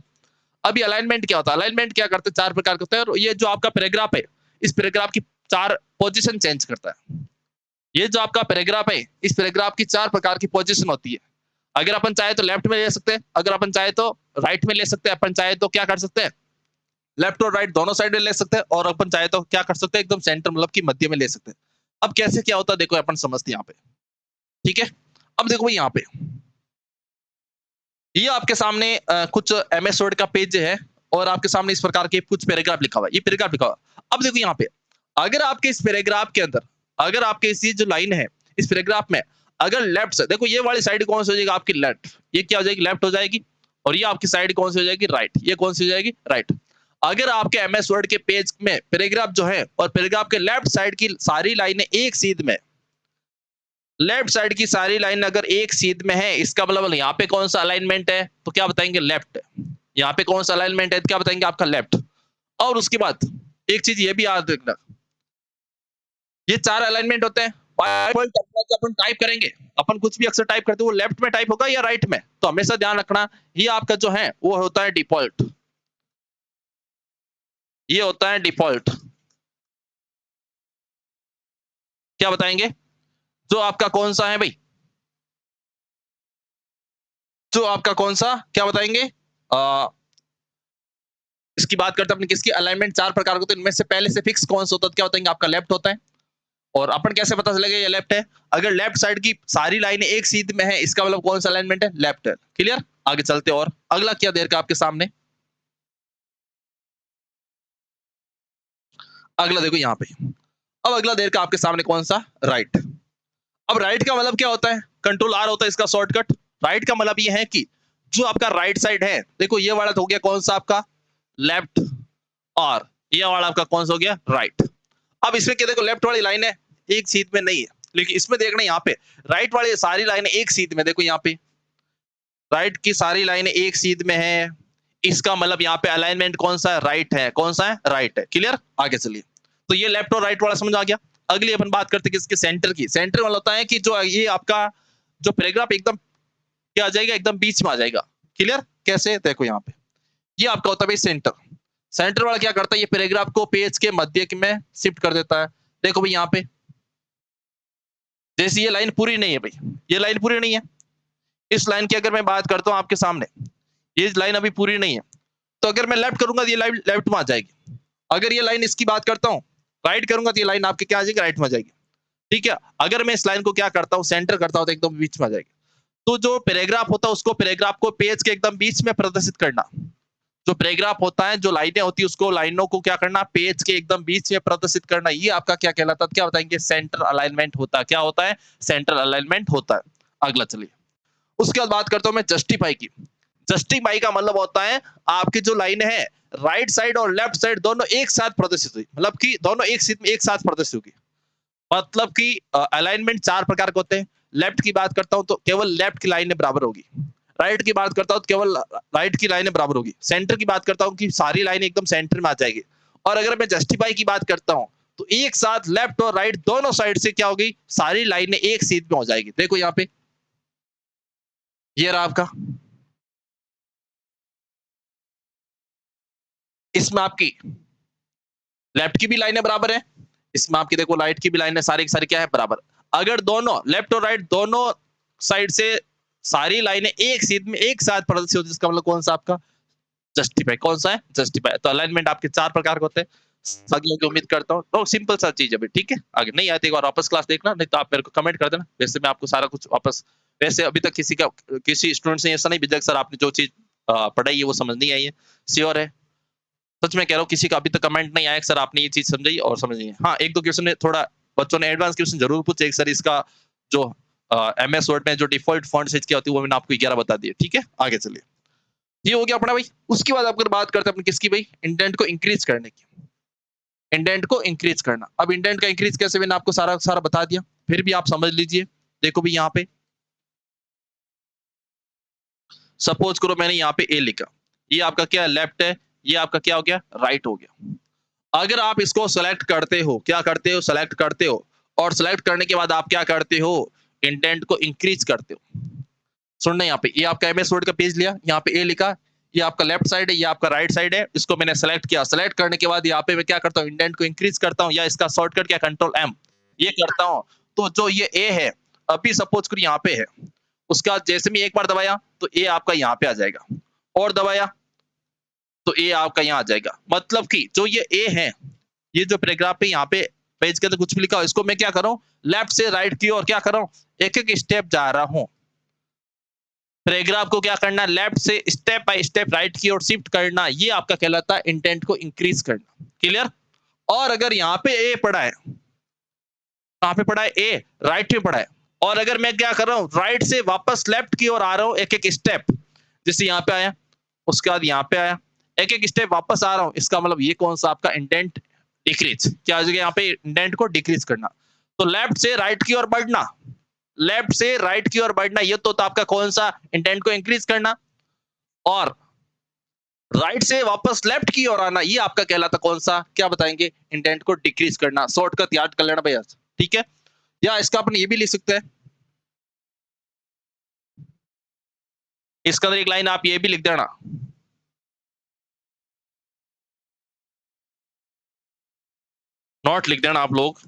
अभी अलाइनमेंट क्या होता है, अलाइनमेंट क्या करते हैं, 4 प्रकार के होते हैं, और ये जो आपका पैराग्राफ है, इस पैराग्राफ की 4 पोजीशन चेंज करता है। ये जो आपका पैराग्राफ है, इस पैराग्राफ की 4 प्रकार की पोजीशन होती है। अगर अपन चाहे तो लेफ्ट में ले सकते हैं, अगर अपन चाहे तो राइट में ले सकते हैं, अपन चाहे तो क्या कर सकते हैं, लेफ्ट और राइट दोनों साइड में ले सकते हैं, और अपन चाहे तो क्या कर सकते हैं, एकदम सेंटर मतलब कि मध्य में ले सकते हैं। अब कैसे क्या होता है देखो, अपन समझते हैं यहाँ पे, ठीक है। अब देखो भाई यहाँ पे ये आपके सामने कुछ एमएस वर्ड का पेज है, और आपके सामने इस प्रकार के कुछ पैराग्राफ लिखा हुआ है, ये पैराग्राफ लिखा हुआ है। अब देखो यहाँ पे अगर आपके इस पैराग्राफ के अंदर, अगर आपके इसी जो लाइन है इस पैराग्राफ में, अगर लेफ्ट से देखो, ये वाली साइड कौन सी हो जाएगी आपकी, लेफ्ट, ये क्या हो जाएगी, लेफ्ट हो जाएगी, और ये आपकी साइड कौन सी हो जाएगी, राइट, ये कौन सी हो जाएगी, राइट। अगर आपके एमएस वर्ड के पेज में पैराग्राफ जो है, और पैराग्राफ के लेफ्ट साइड की सारी लाइनें एक सीध में, लेफ्ट साइड की सारी लाइन अगर एक सीध में है, इसका मतलब यहाँ पे कौन सा अलाइनमेंट है, तो क्या बताएंगे, लेफ्ट। यहाँ पे कौन सा अलाइनमेंट है, तो क्या बताएंगे, आपका लेफ्ट। और उसके बाद एक चीज ये भी याद रखना, ये 4 अलाइनमेंट होते हैं। अपन टाइप करेंगे, अपन कुछ भी अक्सर टाइप करते हैं, वो लेफ्ट में टाइप होगा या राइट में, तो हमेशा ध्यान रखना ये आपका जो है वो होता है डिफॉल्ट, ये होता है डिफॉल्ट। क्या बताएंगे, जो आपका कौन सा है भाई, जो आपका कौन सा, क्या बताएंगे, इसकी बात करते हैं अपने किसकी, अलाइनमेंट 4 प्रकार के, तो इनमें से पहले से फिक्स कौन सा होता है, क्या बताएंगे, आपका लेफ्ट होता है। और अपन कैसे पता चलेगा ये लेफ्ट है, अगर लेफ्ट साइड की सारी लाइनें एक सीध में है, इसका मतलब कौन सा अलाइनमेंट है, लेफ्ट है। क्लियर, आगे चलते और अगला क्या देर का आपके सामने, अगला देखो यहाँ पे, अब अगला देर का आपके सामने कौन सा, राइट। अब राइट का मतलब क्या होता है, कंट्रोल आर होता है इसका शॉर्टकट। राइट का मतलब ये है कि जो आपका राइट साइड है, देखो ये वाला तो हो गया कौन सा आपका, लेफ्ट, और ये वाला आपका कौन सा हो गया, राइट। अब इसमें क्या देखो, लेफ्ट वाली लाइन है एक सीध में नहीं है, लेकिन इसमें देखना यहाँ पे राइट वाली सारी लाइनें एक सीध में, देखो यहाँ पे राइट की सारी लाइनें एक सीध में है, इसका मतलब यहाँ पे अलाइनमेंट कौन सा है, राइट है, कौन सा है, राइट है। क्लियर, आगे चलिए। तो ये लेफ्ट और राइट वाला समझ आ गया। अगली अपन बात करते हैं किसके, सेंटर की। सेंटर वाला होता है कि जो ये आपका जो पैराग्राफ एकदम क्या आ जाएगा, एकदम बीच में आ जाएगा। क्लियर, कैसे, देखो यहाँ पे ये आपका होता है भाई सेंटर। सेंटर वाला क्या करता है, ये पैराग्राफ को पेज के मध्य में शिफ्ट कर देता है। देखो भाई यहाँ पे जैसे ये लाइन पूरी नहीं है भाई, ये लाइन पूरी नहीं है, इस लाइन की अगर मैं बात करता हूँ आपके सामने, ये लाइन अभी पूरी नहीं है, तो अगर मैं लेफ्ट करूंगा तो ये लाइन लेफ्ट में आ जाएगी। अगर ये लाइन इसकी बात करता हूँ राइट करूंगा तो ये लाइन आपके क्या आ जाएगी, राइट में आ जाएगी। ठीक है, अगर मैं इस लाइन को क्या करता हूँ, सेंटर करता हूँ, तो एकदम बीच में आ जाएगी। तो जो पैराग्राफ होता है उसको, पैराग्राफ को पेज के एकदम बीच में प्रदर्शित करना। जो पैराग्राफ होता है, जो लाइनें होती है, उसको लाइनों को क्या करना, पेज के एकदम बीच में प्रदर्शित करना, ये आपका क्या कहलाता है, क्या बताएंगे, सेंटर अलाइनमेंट होता है। क्या होता है, सेंटर अलाइनमेंट होता है। अगला चलिए, उसके बाद बात करता हूं मैं जस्टिफाई की। जस्टिफाई का मतलब होता है आपकी जो लाइन है राइट साइड और लेफ्ट साइड दोनों एक साथ प्रदर्शित हुई, मतलब कि दोनों एक साथ प्रदर्शित होगी। मतलब कि अलाइनमेंट 4 प्रकार के होते हैं। लेफ्ट की बात करता हूं तो केवल लेफ्ट की लाइनें बराबर होगी, राइट की बात करता हूं तो केवल राइट की लाइनें बराबर होगी, सेंटर की बात करता हूं कि सारी लाइनें एकदम सेंटर में आ जाएगी। और अगर मैं जस्टिफाई की बात करता हूं तो एक साथ लेफ्ट और राइट दोनों साइड से क्या होगी, सारी लाइनें एक सीध में हो जाएगी। देखो यहाँ पे ये रहा आपका, इसमें आपकी लेफ्ट की भी लाइनें बराबर है, इसमें आपकी देखो राइट की भी लाइन है, सारी की सारी क्या है बराबर। अगर दोनों लेफ्ट और राइट दोनों साइड से सारी लाइनें एक सीध में एक साथ प्रदर्शित होती है, इसका मतलब कौन सा आपका जस्टिफाई, कौन सा है जस्टिफाई। तो अलाइनमेंट आपके चार प्रकार के होते हैं, आगे होगी उम्मीद करता हूँ। तो सिंपल सा चीज है भाई, ठीक है। आगे नहीं आती एक बार वापस क्लास देखना, नहीं तो आप मेरे को कमेंट कर देना, वैसे मैं आपको सारा कुछ वापस। वैसे अभी तक किसी स्टूडेंट ने ऐसा नहीं भेजा सर आपने जो चीज पढ़ाई है वो समझ नहीं आई है, श्योर है, सच में कह रहा हूँ, किसी का अभी तक कमेंट नहीं आया सर आपने ये चीज समझी और समझी है। हाँ एक दो क्वेश्चन ने थोड़ा बच्चों ने एडवांस क्वेश्चन जरूर पूछे, एक सर इसका जो एमएस वर्ड में जो डिफॉल्ट फॉन्ट साइज क्या होती है वो मैंने आपको 11 बता दिया, ठीक है। आगे चलिए, ये हो गया अपना भाई। उसके बाद अगर बात करते हैं अपने किसकी भाई, इंटेंट को इंक्रीज करने की, इंडेंट को इंक्रीज करना। अब इंडेंट का इंक्रीज कैसे, मैंने आपको सारा सारा बता दिया, फिर भी आप समझ लीजिए। देखो भी यहाँ पे सपोज करो मैंने यहाँ पे ए लिखा, ये आपका क्या लेफ्ट है, ये आपका क्या हो गया राइट हो गया। अगर आप इसको सेलेक्ट करते हो, क्या करते हो सेलेक्ट करते हो, और सेलेक्ट करने के बाद आप क्या करते हो इंटेंट को इंक्रीज करते हो। सुनना यहाँ पे, ये आपका एमएस वर्ड का पेज लिया, यहाँ पे ए लिखा, ये आपका लेफ्ट साइड है, ये आपका राइट साइड है, इसको मैंने सेलेक्ट किया। सेलेक्ट करने के बाद यहाँ पे मैं क्या करता हूँ इंडेंट को इंक्रीज करता हूँ, या इसका शॉर्टकट क्या कंट्रोल एम, ये करता हूँ। तो जो ये ए है अभी सपोज करो यहाँ पे है, उसका जैसे मैं एक बार दबाया तो ए आपका यहाँ पे आ जाएगा, और दबाया तो ए आपका यहाँ आ जाएगा। मतलब कि जो ये ए है, ये जो पैराग्राफ पे यहाँ पे पेज के अंदर कुछ भी लिखा हो, इसको मैं क्या कर रहा हूँ लेफ्ट से राइट की ओर क्या कर रहा हूँ एक एक स्टेप जा रहा हूँ। पैराग्राफ को क्या करना, लेफ्ट से स्टेप बाय स्टेप राइट की ओर शिफ्ट करना, ये आपका कहलाता है इंटेंट को इंक्रीज करना। क्लियर। और अगर यहाँ पे ए पड़ा है, कहाँ पे पड़ा है ए राइट में पड़ा है, और अगर मैं क्या कर रहा हूँ राइट से वापस लेफ्ट की ओर आ रहा हूँ एक एक स्टेप, जैसे यहाँ पे आया उसके बाद यहाँ पे आया एक एक स्टेप वापस आ रहा हूँ, इसका मतलब ये कौन सा आपका इंटेंट डिक्रीज, क्या हो जाएगा यहाँ पे इंटेंट को डिक्रीज करना। तो लेफ्ट से राइट की ओर बढ़ना, लेफ्ट से राइट की ओर बढ़ना, ये तो आपका कौन सा इंटेंट को इंक्रीज करना, और राइट से वापस लेफ्ट की ओर आना, ये आपका कहलाता कौन सा, क्या बताएंगे इंटेंट को डिक्रीज करना। शॉर्टकट याद कर लेना भैया, ठीक है। या इसका अपन ये भी लिख सकते हैं, इसके अंदर एक लाइन आप ये भी लिख देना, नॉट लिख देना आप लोग,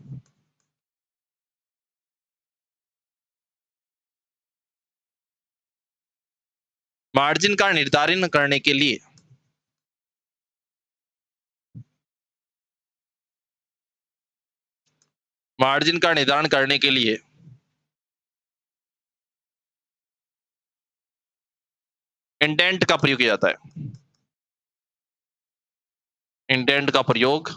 मार्जिन का निर्धारण करने के लिए मार्जिन का निर्धारण करने के लिए इंडेंट का प्रयोग किया जाता है, इंडेंट का प्रयोग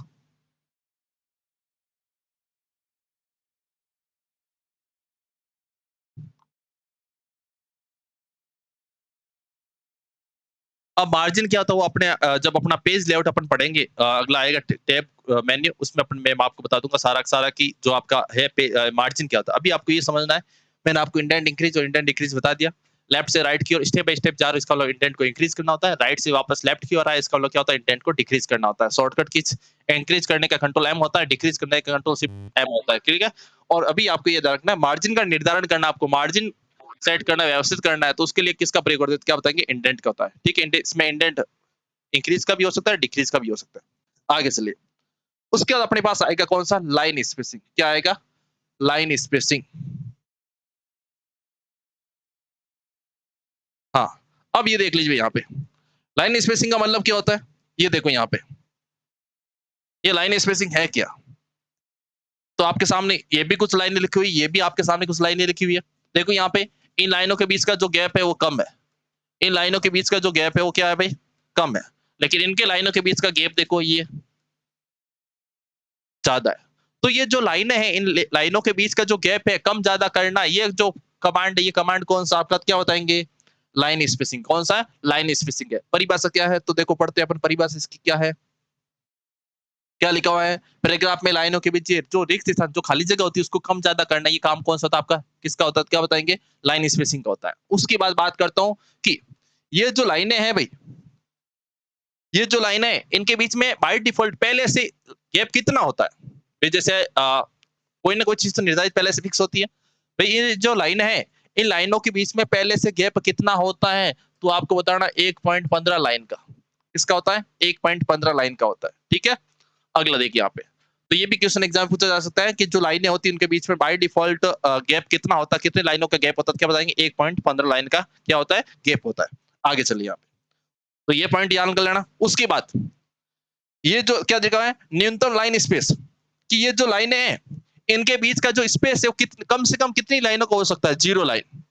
अब मार्जिन क्या होता है वो अपने जब अपना पेज लेआउट अपन पढ़ेंगे, अगला आएगा टैब मेन्यू, उसमें अपन मैं आपको बता दूंगा सारा सारा की जो आपका है मार्जिन क्या होता है। अभी आपको ये समझना है, मैंने आपको इंडेंट इंक्रीज और इंडेंट डिक्रीज बता दिया। लेफ्ट से राइट की ओर स्टेप बाय स्टेप जा रहा है, इसका मतलब इंटेंट को इंक्रीज करना होता है। राइट से वापस लेफ्ट की ओर आया, इसका मतलब क्या होता है इंटेंट को डिक्रीज करना होता है। शॉर्टकट की इंक्रीज करने का कंट्रोल एम होता है, डिक्रीज करने का कंट्रोल शिफ्ट एम होता है, ठीक है। और अभी आपको ये रखना है मार्जिन का निर्धारण करना, आपको मार्जिन सेट करना व्यवस्थित करना है, तो उसके लिए किसका प्रयोग करते हैं, क्या बताएंगे इंडेंट का होता है, ठीक है। इसमें इंडेंट इंक्रीज का भी हो सकता है, डिक्रीज का भी हो सकता है। आगे चलिए, उसके बाद अपने पास आएगा कौन सा लाइन स्पेसिंग, क्या आएगा लाइन स्पेसिंग। हाँ अब ये देख लीजिए यहाँ पे लाइन स्पेसिंग का मतलब क्या होता है, ये देखो यहाँ पे ये लाइन स्पेसिंग है क्या। तो आपके सामने ये भी कुछ लाइनें लिखी हुई, ये भी आपके सामने कुछ लाइनें लिखी हुई है। देखो यहाँ पे इन लाइनों के बीच का जो गैप है वो कम है, इन लाइनों के बीच का जो गैप है वो क्या है भाई कम है, लेकिन इनके लाइनों के बीच का गैप देखो ये ज्यादा है। तो ये जो लाइनें हैं इन लाइनों के बीच का जो गैप है कम ज्यादा करना, ये जो कमांड है ये कमांड कौन सा आपका क्या बताएंगे लाइन स्पेसिंग। कौन सा लाइन स्पेसिंग है। परिभाषा क्या है तो देखो पढ़ते हैं अपन, परिभाषा इसकी क्या है, क्या लिखा हुआ है पैराग्राफ में लाइनों के बीच जो रिक्त स्थान जो खाली जगह होती है उसको कम ज्यादा करना, ये काम कौन सा होता है आपका किसका होता है, क्या बताएंगे लाइन स्पेसिंग का होता है। उसके बाद बात करता हूं कि ये जो लाइनें हैं भाई, ये जो लाइनें हैं इनके बीच में बाय डिफॉल्ट पहले से गैप कितना होता है, जैसे कोई ना कोई चीज तो निर्धारित पहले से फिक्स होती है भाई। ये जो लाइन है इन लाइनों के बीच में पहले से गैप कितना होता है, तो आपको बताना 1.15 लाइन का, इसका होता है 1.15 लाइन का होता है, ठीक है। अगला देखिए यहाँ पे, तो ये भी क्वेश्चन एग्जाम में पूछा जा सकता है कि जो लाइनें होती हैं उनके बीच में बाय डिफॉल्ट गैप कितना होता है, कितने लाइनों का गैप होता है, क्या बताएंगे 1.15 लाइन का क्या होता है, गैप होता है। आगे चलिए यहाँ पे, तो ये पॉइंट याद कर लेना। उसके बाद ये जो क्या जगह है, न्यूनतम लाइन स्पेस, कि ये जो लाइनें हैं इनके बीच का जो स्पेस है वो कम से कम कितनी लाइनों का हो सकता है, 0 लाइन।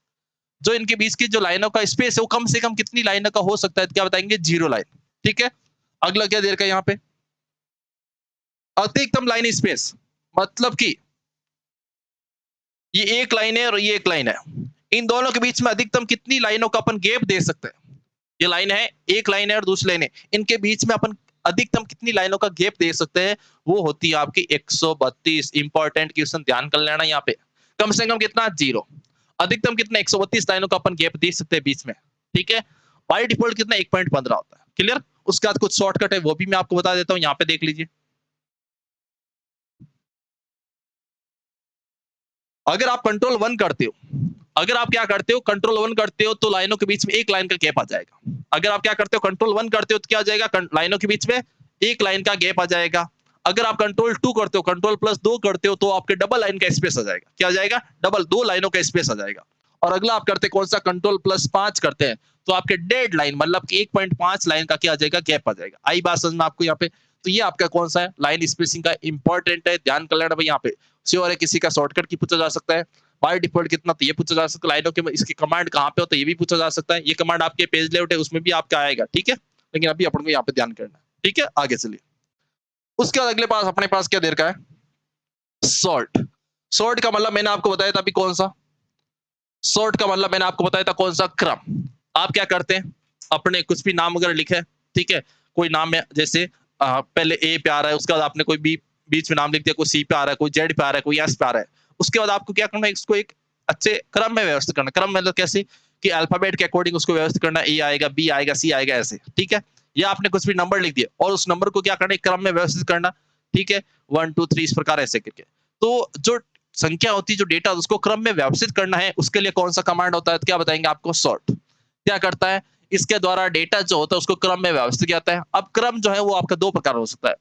जो इनके बीच की जो लाइनों का स्पेस है वो कम से कम कितनी लाइनों का हो सकता है, क्या बताएंगे 0 लाइन, ठीक है। अगला क्या दे रखा है यहाँ पे, अधिकतम लाइन स्पेस, मतलब कि ये एक लाइन है और ये एक लाइन है, इन दोनों के बीच में अधिकतम कितनी लाइनों का अपन गैप दे सकते हैं। ये लाइन है, एक लाइन है और दूसरी लाइन है, इनके बीच में अपन अधिकतम कितनी लाइनों का गैप दे सकते हैं, वो होती है आपकी 132। इंपॉर्टेंट क्वेश्चन, ध्यान कर लेना यहाँ पे। कम से कम कितना, 0। अधिकतम कितना, 132 लाइनों का अपन गैप दे सकते हैं बीच में, ठीक है। बाय डिफॉल्ट कितना, 1.15 होता है, क्लियर। उसके बाद कुछ शॉर्टकट है वो भी मैं आपको बता देता हूँ, यहाँ पे देख लीजिए। अगर आप कंट्रोल 1 करते हो, अगर आप क्या करते हो, कंट्रोल 1 करते हो तो लाइनों के बीच में एक लाइन का गैप आ जाएगा। अगर आप क्या करते हो, कंट्रोल 1 करते हो तो क्या आ जाएगा, लाइनों के बीच में एक लाइन का गैप आ जाएगा। अगर आप कंट्रोल 2 करते हो, कंट्रोल प्लस 2 करते हो तो आपके डबल लाइन का स्पेस आ जाएगा। क्या आ जाएगा, डबल, 2 लाइनों का स्पेस आ जाएगा। और अगला आप करते कौन सा, कंट्रोल प्लस 5 करते हैं तो आपके डेड लाइन मतलब कि 1.5 लाइन का क्या आ जाएगा, गैप आ जाएगा। आई बात समझ में आपको यहाँ पे। तो ये आपका कौन सा है, लाइन स्पेसिंग का इंपॉर्टेंट है, ध्यान कर लेना भाई। यहाँ पे श्योर है किसी का शॉर्टकट की पूछा जा सकता है। बाय डिफॉल्ट कितना, तो ये पूछा जा सकता है। लाइनों के इसकी कमांड कहाँ पे होता है ये भी पूछा जा सकता है। ये कमांड आपके पेज लेआउट है उसमें भी आपका आएगा, ठीक है। लेकिन अभी अपन को यहाँ पे ध्यान करना है, ठीक है। आगे चलिए, उसके बाद अगले पास अपने पास क्या देर का है, सॉर्ट। सॉर्ट का मतलब मैंने आपको बताया था अभी कौन सा, सॉर्ट का मतलब मैंने आपको बताया था कौन सा, क्रम। आप क्या करते हैं, अपने कुछ भी नाम वगैरह लिखे, ठीक है। कोई नाम है जैसे पहले ए पे आ रहा है, उसके बाद आपने कोई बी बीच में नाम लिख दिया, कोई सी पे आ रहा है, कोई जेड पे आ रहा है, कोई एस पे आ रहा है। उसके बाद आपको क्या करना है, इसको एक अच्छे क्रम में व्यवस्थित करना। क्रम मतलब कैसे कि अल्फाबेट के अकॉर्डिंग उसको व्यवस्थित करना, ए आएगा, बी आएगा, सी आएगा, ऐसे, ठीक है। या आपने कुछ भी नंबर लिख दिया और उस नंबर को क्या करना है, क्रम में व्यवस्थित करना, ठीक है। 1 2 3 इस प्रकार ऐसे करके। तो जो संख्या होती है, जो डेटा उसको क्रम में व्यवस्थित करना है, उसके लिए कौन सा कमांड होता है, तो क्या बताएंगे आपको, सॉर्ट। क्या करता है, इसके द्वारा डेटा जो होता है उसको क्रम में व्यवस्थित किया जाता है। अब क्रम जो है वो आपका दो प्रकार हो सकता है,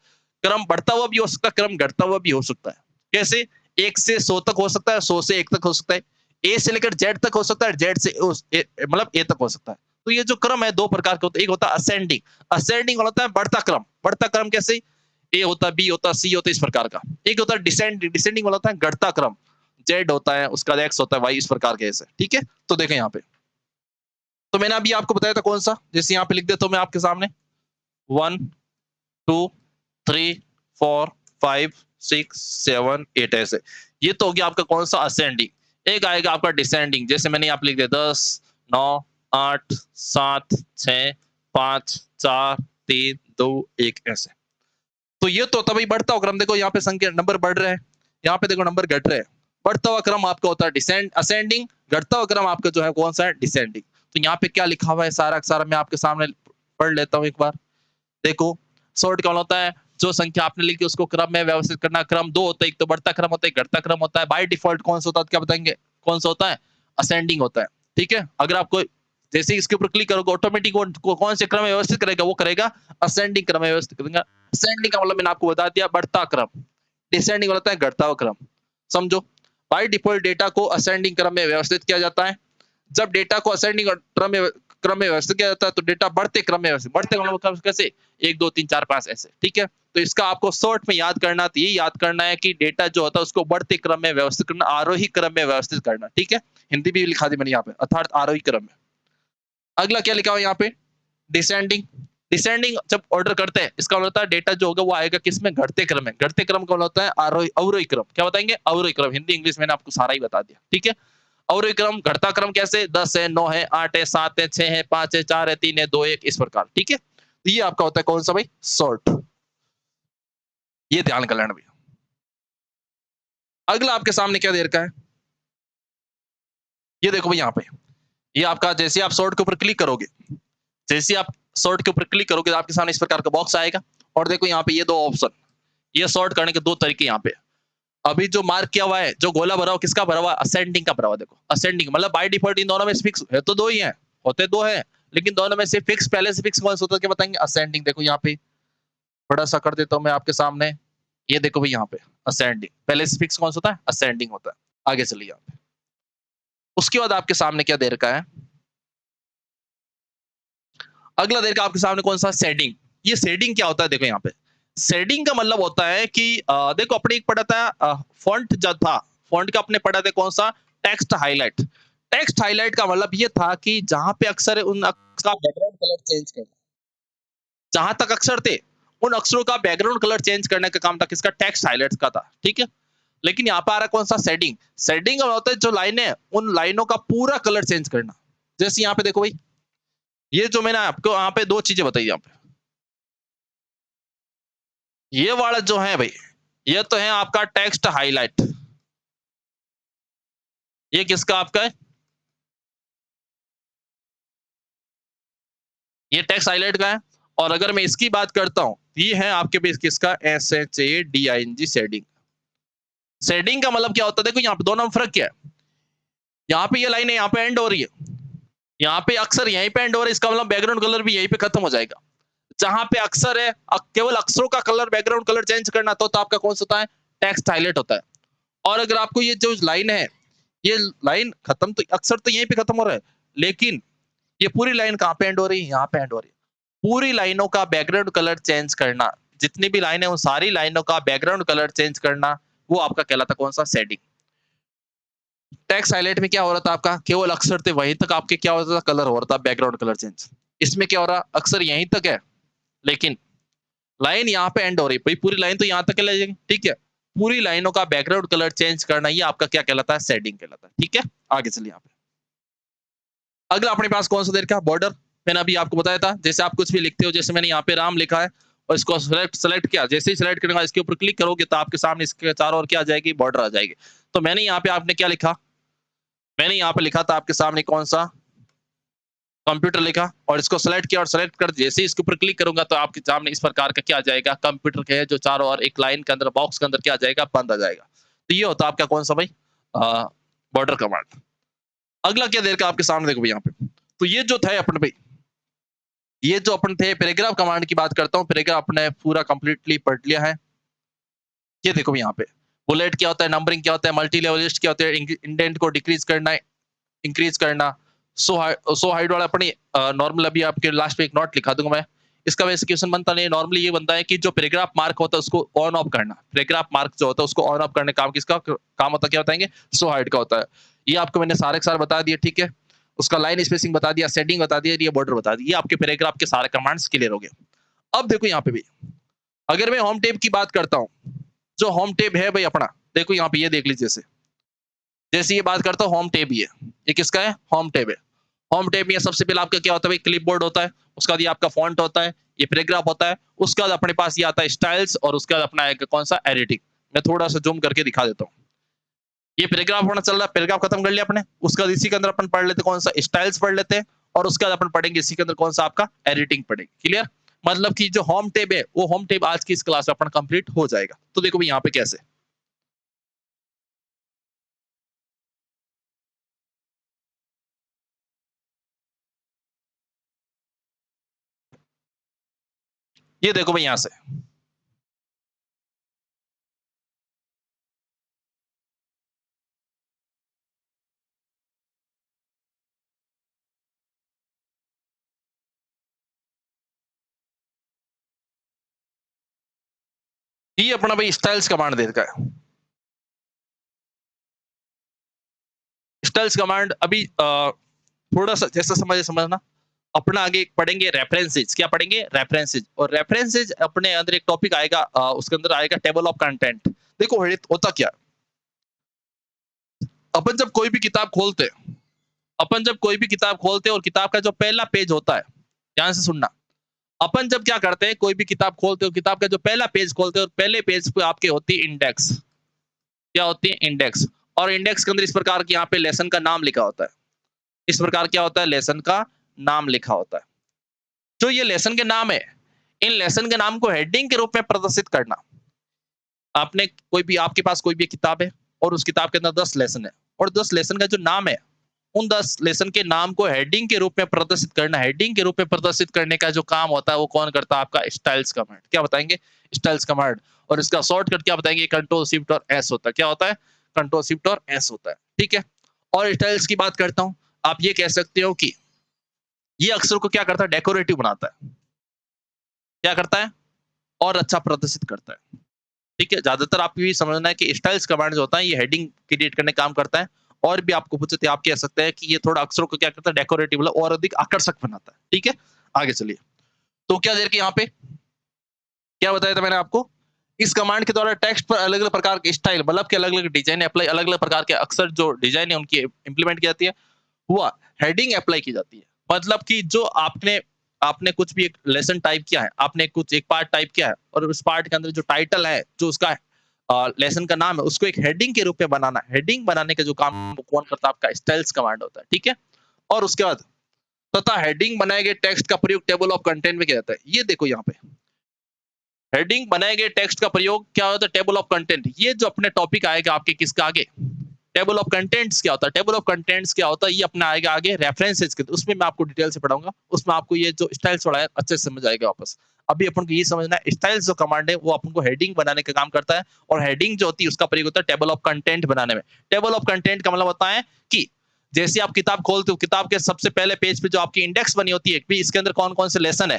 क्रम बढ़ता हुआ भी हो सकता है, क्रम घटता हुआ भी हो सकता है। कैसे, 1 से 100 तक हो सकता है, 100 से 1 तक हो सकता है, ए से लेकर जेड तक हो सकता है, जेड से मतलब ए तक हो सकता है। तो ये जो क्रम है दो प्रकार के होते हैं। एक होता है असेंडिंग, असेंडिंग होता है बढ़ता क्रम। बढ़ता क्रम कैसे, ए होता है, बी होता है, सी होता है, इस प्रकार का। एक होता है डिसेंडिंग, डिसेंडिंग वाला होता है घटता क्रम, जेड होता है, उसका एक्स होता है, वाई, इस प्रकार के ऐसे, ठीक है। तो देखें यहाँ पे, तो मैंने अभी आपको बताया था कौन सा, जैसे यहाँ पे लिख देता हूं मैं आपके सामने, 1 2 3 4 5 6 7 8 ऐसे। ये तो हो गया आपका कौन सा, असेंडिंग। एक आएगा आपका डिसेंडिंग, जैसे मैंने यहाँ पे लिख दिया 10 9 8 7 6 5 4 3 2 1 ऐसे। तो ये तो होता भाई बढ़ता हुआ क्रम। देखो यहाँ पे संख्या नंबर बढ़ रहे हैं, यहाँ पे देखो नंबर घट रहे हैं। बढ़ता हुआ क्रम आपका होता है डिसेंड असेंडिंग, घटता हुआ क्रम आपका जो है कौन सा है, डिसेंडिंग। तो यहाँ पे क्या लिखा हुआ है सारा सारा मैं आपके सामने पढ़ लेता हूँ एक बार। देखो, सॉर्ट कौन होता है, जो संख्या आपने लिखी उसको क्रम में व्यवस्थित करना। क्रम दो होता है, एक तो बढ़ता क्रम होता है, घटता क्रम होता है। बाय डिफॉल्ट कौन सा होता है, क्या बताएंगे, कौन सा होता है, असेंडिंग होता है, ठीक है। अगर आपको जैसे इसके ऊपर क्लिक करोगे ऑटोमेटिक कौन से क्रम में व्यवस्थित करेगा, वो करेगा असेंडिंग क्रम में व्यवस्थित करेगा। असेंडिंग का मतलब मैंने आपको बता दिया बढ़ता क्रम, डिसेंडिंग होता है घटता हुआ क्रम, समझो। बाय डिफॉल्ट डेटा को असेंडिंग क्रम में व्यवस्थित किया जाता है। जब डेटा को असेंडिंग क्रम में व्यवस्थित किया जाता है तो डेटा बढ़ते क्रम में व्यवस्थित, बढ़ते क्रम में कैसे, 1 2 3 4 5 ऐसे, ठीक है। तो इसका आपको शॉर्ट में याद करना, तो ये याद करना है कि डेटा जो होता है उसको बढ़ते क्रम में व्यवस्थित करना, आरोही क्रम में व्यवस्थित करना, ठीक है। हिंदी भी लिखा दी मैंने यहाँ पे, अर्थात आरोही क्रम में। अगला क्या लिखा हुआ यहाँ पे, डिसेंडिंग। डिसेंडिंग जब ऑर्डर करते हैं इसका मतलब होता है डेटा जो होगा वो आएगा किसमें, घटते क्रम में। घटते क्रम का मतलब होता है आरोही अवरोही क्रम। क्या बताएंगे, अवरोही क्रम। हिंदी इंग्लिश मैंने आपको सारा ही बता दिया, ठीक है। अवरोही क्रम, घटता क्रम कैसे, 10 है, 9 है, 8 है, 7 है, 6 है, 5 है, 4 है, 3 है, 2 1 इस प्रकार, ठीक है। तो ये आपका होता है कौन सा भाई, सॉर्ट। ये ध्यान कर लेना भैया। अगला आपके सामने क्या दे रखा है, ये देखो भाई यहाँ पे, ये आपका जैसे आप सॉर्ट के ऊपर क्लिक करोगे, जैसे आप सॉर्ट के ऊपर क्लिक करोगे तो आपके सामने इस प्रकार का बॉक्स आएगा। और देखो यहाँ पे ये दो ऑप्शन, ये सॉर्ट करने के दो तरीके यहाँ पे। अभी जो मार्क किया हुआ है, जो गोला भरा हुआ, किसका भरा हुआ, असेंडिंग का भरा हुआ। देखो असेंडिंग मतलब बाय डिफॉल्ट इन दोनों में फिक्स है तो दो ही है, होते दो है, लेकिन दोनों में से फिक्स, पहले से फिक्स कौन सा होता है, क्या बताएंगे? असेंडिंग। देखो यहाँ पे बड़ा सा कर देता हूँ मैं आपके सामने, ये देखो भाई यहाँ पे असेंडिंग, पहले से फिक्स कौन सा होता है? असेंडिंग होता है। आगे चलिए यहाँ पे, उसके बाद आपके सामने क्या दे रखा है? अगला दे रखा है आपके सामने कौन सा? शेडिंग। ये शेडिंग क्या होता है? देखो यहाँ पे शेडिंग का मतलब होता है कि देखो अपने एक पढ़ा था फॉन्ट जो था, फॉन्ट का अपने पढ़ा था कौन सा? Text highlight. टेक्स्ट हाईलाइट का मतलब ये था कि जहां पे अक्षर है उन अक्षर का बैकग्राउंड कलर चेंज करना। जहां तक अक्षर थे उन अक्षरों का बैकग्राउंड कलर चेंज करने का काम था किसका? टेक्स्ट हाईलाइट्स का था, ठीक है। लेकिन यहाँ पे आ रहा कौन सा? शेडिंग। शेडिंग का होता है जो लाइनें हैं उन लाइनों का पूरा कलर चेंज करना। जैसे यहाँ पे देखो भाई, ये जो मैंने आपको यहाँ पे दो चीजें बताई, यहाँ पे ये वाला जो है भाई, ये तो है आपका टेक्स्ट हाईलाइट। ये किसका आपका है? ये टेक्स्ट हाईलाइट का है। और अगर मैं इसकी बात करता हूं, ये है आपके पास किसका? SHADING, shading. शेडिंग का मतलब क्या होता है? देखो यहाँ पे दोनों में फर्क क्या है? यहाँ पे ये लाइन है, यहाँ पे एंड हो रही है, यहाँ पे अक्षर यहीं पे एंड हो रहा है, इसका मतलब बैकग्राउंड कलर भी यहीं पे खत्म हो जाएगा। जहां पे अक्षर है, केवल अक्षरों का कलर, बैकग्राउंड कलर चेंज करना तो आपका कौन सा होता है? टेक्स्ट हाईलाइट होता है। और अगर आपको ये जो लाइन है, ये लाइन खत्म, तो अक्षर तो यहीं पे खत्म हो रहा है, लेकिन ये पूरी लाइन कहाँ पे एंड हो रही है? यहाँ पे एंड हो रही है। पूरी लाइनों का बैकग्राउंड कलर चेंज करना, जितनी भी लाइन है उन सारी लाइनों का बैकग्राउंड कलर चेंज करना, वो आपका कहलाता कौन सा? शेडिंग। टेक्स्ट हाईलाइट में क्या हो रहा था आपका? केवल अक्षर थे वहीं तक आपके क्या होता था? कलर हो रहा था, बैकग्राउंड कलर चेंज। इसमें क्या हो रहा? अक्षर यहीं तक है, लेकिन लाइन यहाँ पे एंड हो रही है भाई, पूरी लाइन तो यहाँ तक ले जाएगी, ठीक है। पूरी लाइनों का बैकग्राउंड कलर चेंज करना, ये आपका क्या कहलाता है? शेडिंग कहलाता है, ठीक है। आगे चलिए यहाँ पे, अगला अपने पास कौन सा दे रखा है? बॉर्डर। मैंने अभी आपको बताया था, जैसे आप कुछ भी लिखते हो, जैसे मैंने यहाँ पे राम लिखा है और इसको सेलेक्ट किया, जैसे ही सेलेक्ट करेंगे इसके ऊपर क्लिक करोगे तो आपके सामने इसके चारों ओर क्या आ जाएगी? बॉर्डर आ जाएगी। तो मैंने यहाँ पे आपने क्या लिखा? मैंने यहाँ पे लिखा था आपके सामने कौन सा? कंप्यूटर लिखा, और इसको सेलेक्ट किया और सेलेक्ट कर जैसे ही इसके ऊपर क्लिक करूंगा तो आपके सामने इस प्रकार का क्या आ जाएगा? कंप्यूटर के जो चारों ओर एक लाइन के अंदर, बॉक्स के अंदर क्या आ जाएगा? बंद आ जाएगा। तो ये होता है आपका कौन सा भाई? Border command. अगला क्या देर का आपके सामने देखो भाई यहाँ पे, तो ये जो था अपने भाई, ये जो अपन थे पैराग्राफ कमांड की बात करता हूँ, पैराग्राफ अपने पूरा कंप्लीटली पढ़ लिया है। ये देखो भाई यहाँ पे बुलेट क्या होता है, नंबरिंग क्या होता है, मल्टी लेवल लिस्ट क्या होता है, इंडेंट को डिक्रीज करना है, इंक्रीज करना। सो हाइड वाला अपनी नॉर्मल, अभी आपके लास्ट पे एक नोट लिखा दूंगा मैं, इसका वैसे क्वेश्चन बनता नहीं। नॉर्मली ये बनता है कि जो पैराग्राफ मार्क होता है उसको ऑन ऑफ करना, पैराग्राफ मार्क जो होता है उसको ऑन ऑफ करने का काम किसका काम होता है? क्या बताएंगे? सो हाइड का होता है। ये आपको मैंने सारे के सारे बता दिए, ठीक है। उसका लाइन स्पेसिंग बता दिया, शेडिंग बता दिया, ये बॉर्डर बता दिया, आपके पैराग्राफ के सारे कमांड्स क्लियर हो गए। अब देखो यहाँ पे भी, अगर मैं होम टेब की बात करता हूँ, जो होम टेब है भाई अपना, देखो यहाँ पे ये देख लीजिए, जैसे जैसे ये बात करता हूँ होम टेब, ये किसका है? होम टेब है। होम टेब में सबसे पहले आपका क्या होता है भाई? क्लिपबोर्ड होता है, उसके बाद ये आपका फॉन्ट होता है, ये पैराग्राफ होता है, उसके बाद अपने पास ये आता है स्टाइल्स, और उसके बाद अपना आएगा कौन सा? एडिटिंग। मैं थोड़ा सा जूम करके दिखा देता हूँ। ये पैराग्राफ होना चल रहा है, पैराग्राफ खत्म कर लिया अपने, उसके बाद इसी के अंदर अपन पढ़ लेते कौन सा? स्टाइल्स पढ़ लेते हैं, और उसके बाद अपन पढ़ेंगे इसी के अंदर कौन सा? आपका एडिटिंग पढ़ेंगे। क्लियर? मतलब कि जो होम टेब है वो होम टेब आज की इस क्लास में अपन कंप्लीट हो जाएगा। तो देखो भाई यहाँ पे कैसे, ये देखो भाई यहाँ से, ये अपना भाई स्टाइल्स कमांड दे रखा है। स्टाइल्स कमांड अभी थोड़ा सा जैसा समझना, अपना आगे पढ़ेंगे रेफरेंसेज। क्या पढ़ेंगे? रेफरेंसेज। और रेफरेंसेज अपने अंदर एक टॉपिक आएगा, उसके अंदर आएगा टेबल ऑफ कंटेंट। देखो होता क्या, अपन जब कोई भी किताब खोलते, अपन जब कोई भी किताब खोलते और किताब का जो पहला पेज होता है, ध्यान से सुनना, अपन जब क्या करते हैं, कोई भी किताब खोलते हो, किताब का जो पहला पेज खोलते हो, और पहले पेज पे आपके होती है इंडेक्स। क्या होती है? इंडेक्स। और इंडेक्स के अंदर इस प्रकार की यहाँ पे लेसन का नाम लिखा होता है, इस प्रकार क्या होता है? लेसन का नाम लिखा होता है। जो ये लेसन के नाम है, इन लेसन के नाम को हेडिंग के रूप में प्रदर्शित करना। आपने कोई भी, आपके पास कोई भी किताब है और उस किताब के अंदर 10 लेसन है, और 10 लेसन का जो नाम है उन 10 लेसन के नाम को हेडिंग के रूप में प्रदर्शित करना। हेडिंग के रूप में प्रदर्शित करने का जो काम होता है वो कौन करता है? आपका स्टाइल्स कमांड। क्या बताएंगे? Styles command. और इसका शॉर्टकट क्या बताएंगे? कंट्रोल शिफ्ट और एस होता है। क्या होता है? कंट्रोल शिफ्ट और एस होता है। ठीक है। और स्टाइल्स की बात करता हूं, आप ये कह सकते हो कि ये अक्षर को क्या करता है? डेकोरेटिव बनाता है। क्या करता है? और अच्छा प्रदर्शित करता है। ठीक है। ज्यादातर आपको ये समझना है कि स्टाइल्स कमांड जो होता है ये हेडिंग क्रिएट करने का काम करता है। और भी आपको पूछे थे, आप कह सकते हैं कि ये थोड़ा अक्षरों को क्या करता है? डेकोरेटिव, मतलब और अधिक आकर्षक बनाता है। ठीक है। आगे चलिए। तो क्या देर के यहाँ पे क्या बताया था मैंने आपको? इस कमांड के द्वारा टेक्स्ट पर अलग अलग प्रकार के स्टाइल, मतलब के अलग अलग डिजाइन अप्लाई, अलग अलग प्रकार के अक्षर जो डिजाइन है उनकी इंप्लीमेंट की जाती है। हुआ हेडिंग अप्लाई की जाती है। मतलब कि जो आपने आपने कुछ भी एक लेसन टाइप किया है, आपने कुछ एक पार्ट टाइप किया है और उस पार्ट के अंदर जो टाइटल है, जो उसका लेसन का नाम है, उसको एक हेडिंग के रूप में बनाना। हेडिंग बनाने का जो काम कौन करता है? आपका स्टाइल्स कमांड होता है। ठीक है। और उसके बाद तथा हेडिंग बनाए गए टेक्स्ट का प्रयोग टेबल ऑफ कंटेंट में किया जाता है। ये देखो यहाँ पे हेडिंग बनाए गए टेक्स्ट का प्रयोग क्या होता है? Table of content. ये जो अपने टॉपिक आएगा आपके किसका आगे? टेबल ऑफ कंटेंट्स क्या होता है? टेबल ऑफ कंटेंट्स क्या होता है? ये अपना आएगा आगे रेफरेंसेस के, उसमें मैं आपको डिटेल से पढ़ाऊंगा। उसमें आपको ये जो स्टाइल्स वाला है अच्छे से समझ आएगा वापस। अभी अपन को ये समझना है स्टाइल्स जो कमांड है वो अपन को हेडिंग बनाने का काम करता है। और हेडिंग जो होती है उसका प्रयोग होता है टेबल ऑफ कंटेंट बनाने में। टेबल ऑफ कंटेंट का मतलब होता है कि जैसे आप किताब खोलते हो, किताब के सबसे पहले पेज पे जो आपकी इंडेक्स बनी होती है कि इसके अंदर कौन कौन से लेसन है।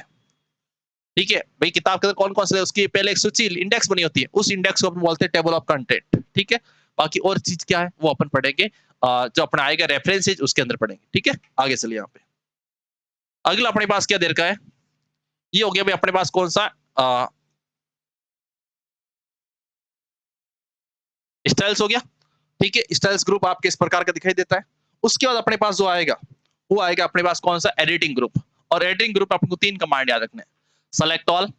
ठीक है भाई, किताब के अंदर कौन कौन से, उसकी पहले एक सूची इंडेक्स बनी होती है, उस इंडेक्स को अपन बोलते हैं टेबल ऑफ कंटेंट। ठीक है। बाकी और चीज क्या है वो अपन पढ़ेंगे, जो अपना आएगा रेफरेंसेज उसके अंदर पढ़ेंगे। ठीक है। आगे चलिए। यहाँ पे अगला अपने पास क्या देर का है? ये हो गया भाई अपने पास कौन सा? स्टाइल्स हो गया। ठीक है। स्टाइल्स ग्रुप आपके इस प्रकार का दिखाई देता है। उसके बाद अपने पास जो आएगा वो आएगा अपने पास कौन सा? Editing group. और एडिटिंग ग्रुप आपको 3 कमांड याद रखने हैं। सेलेक्ट ऑल,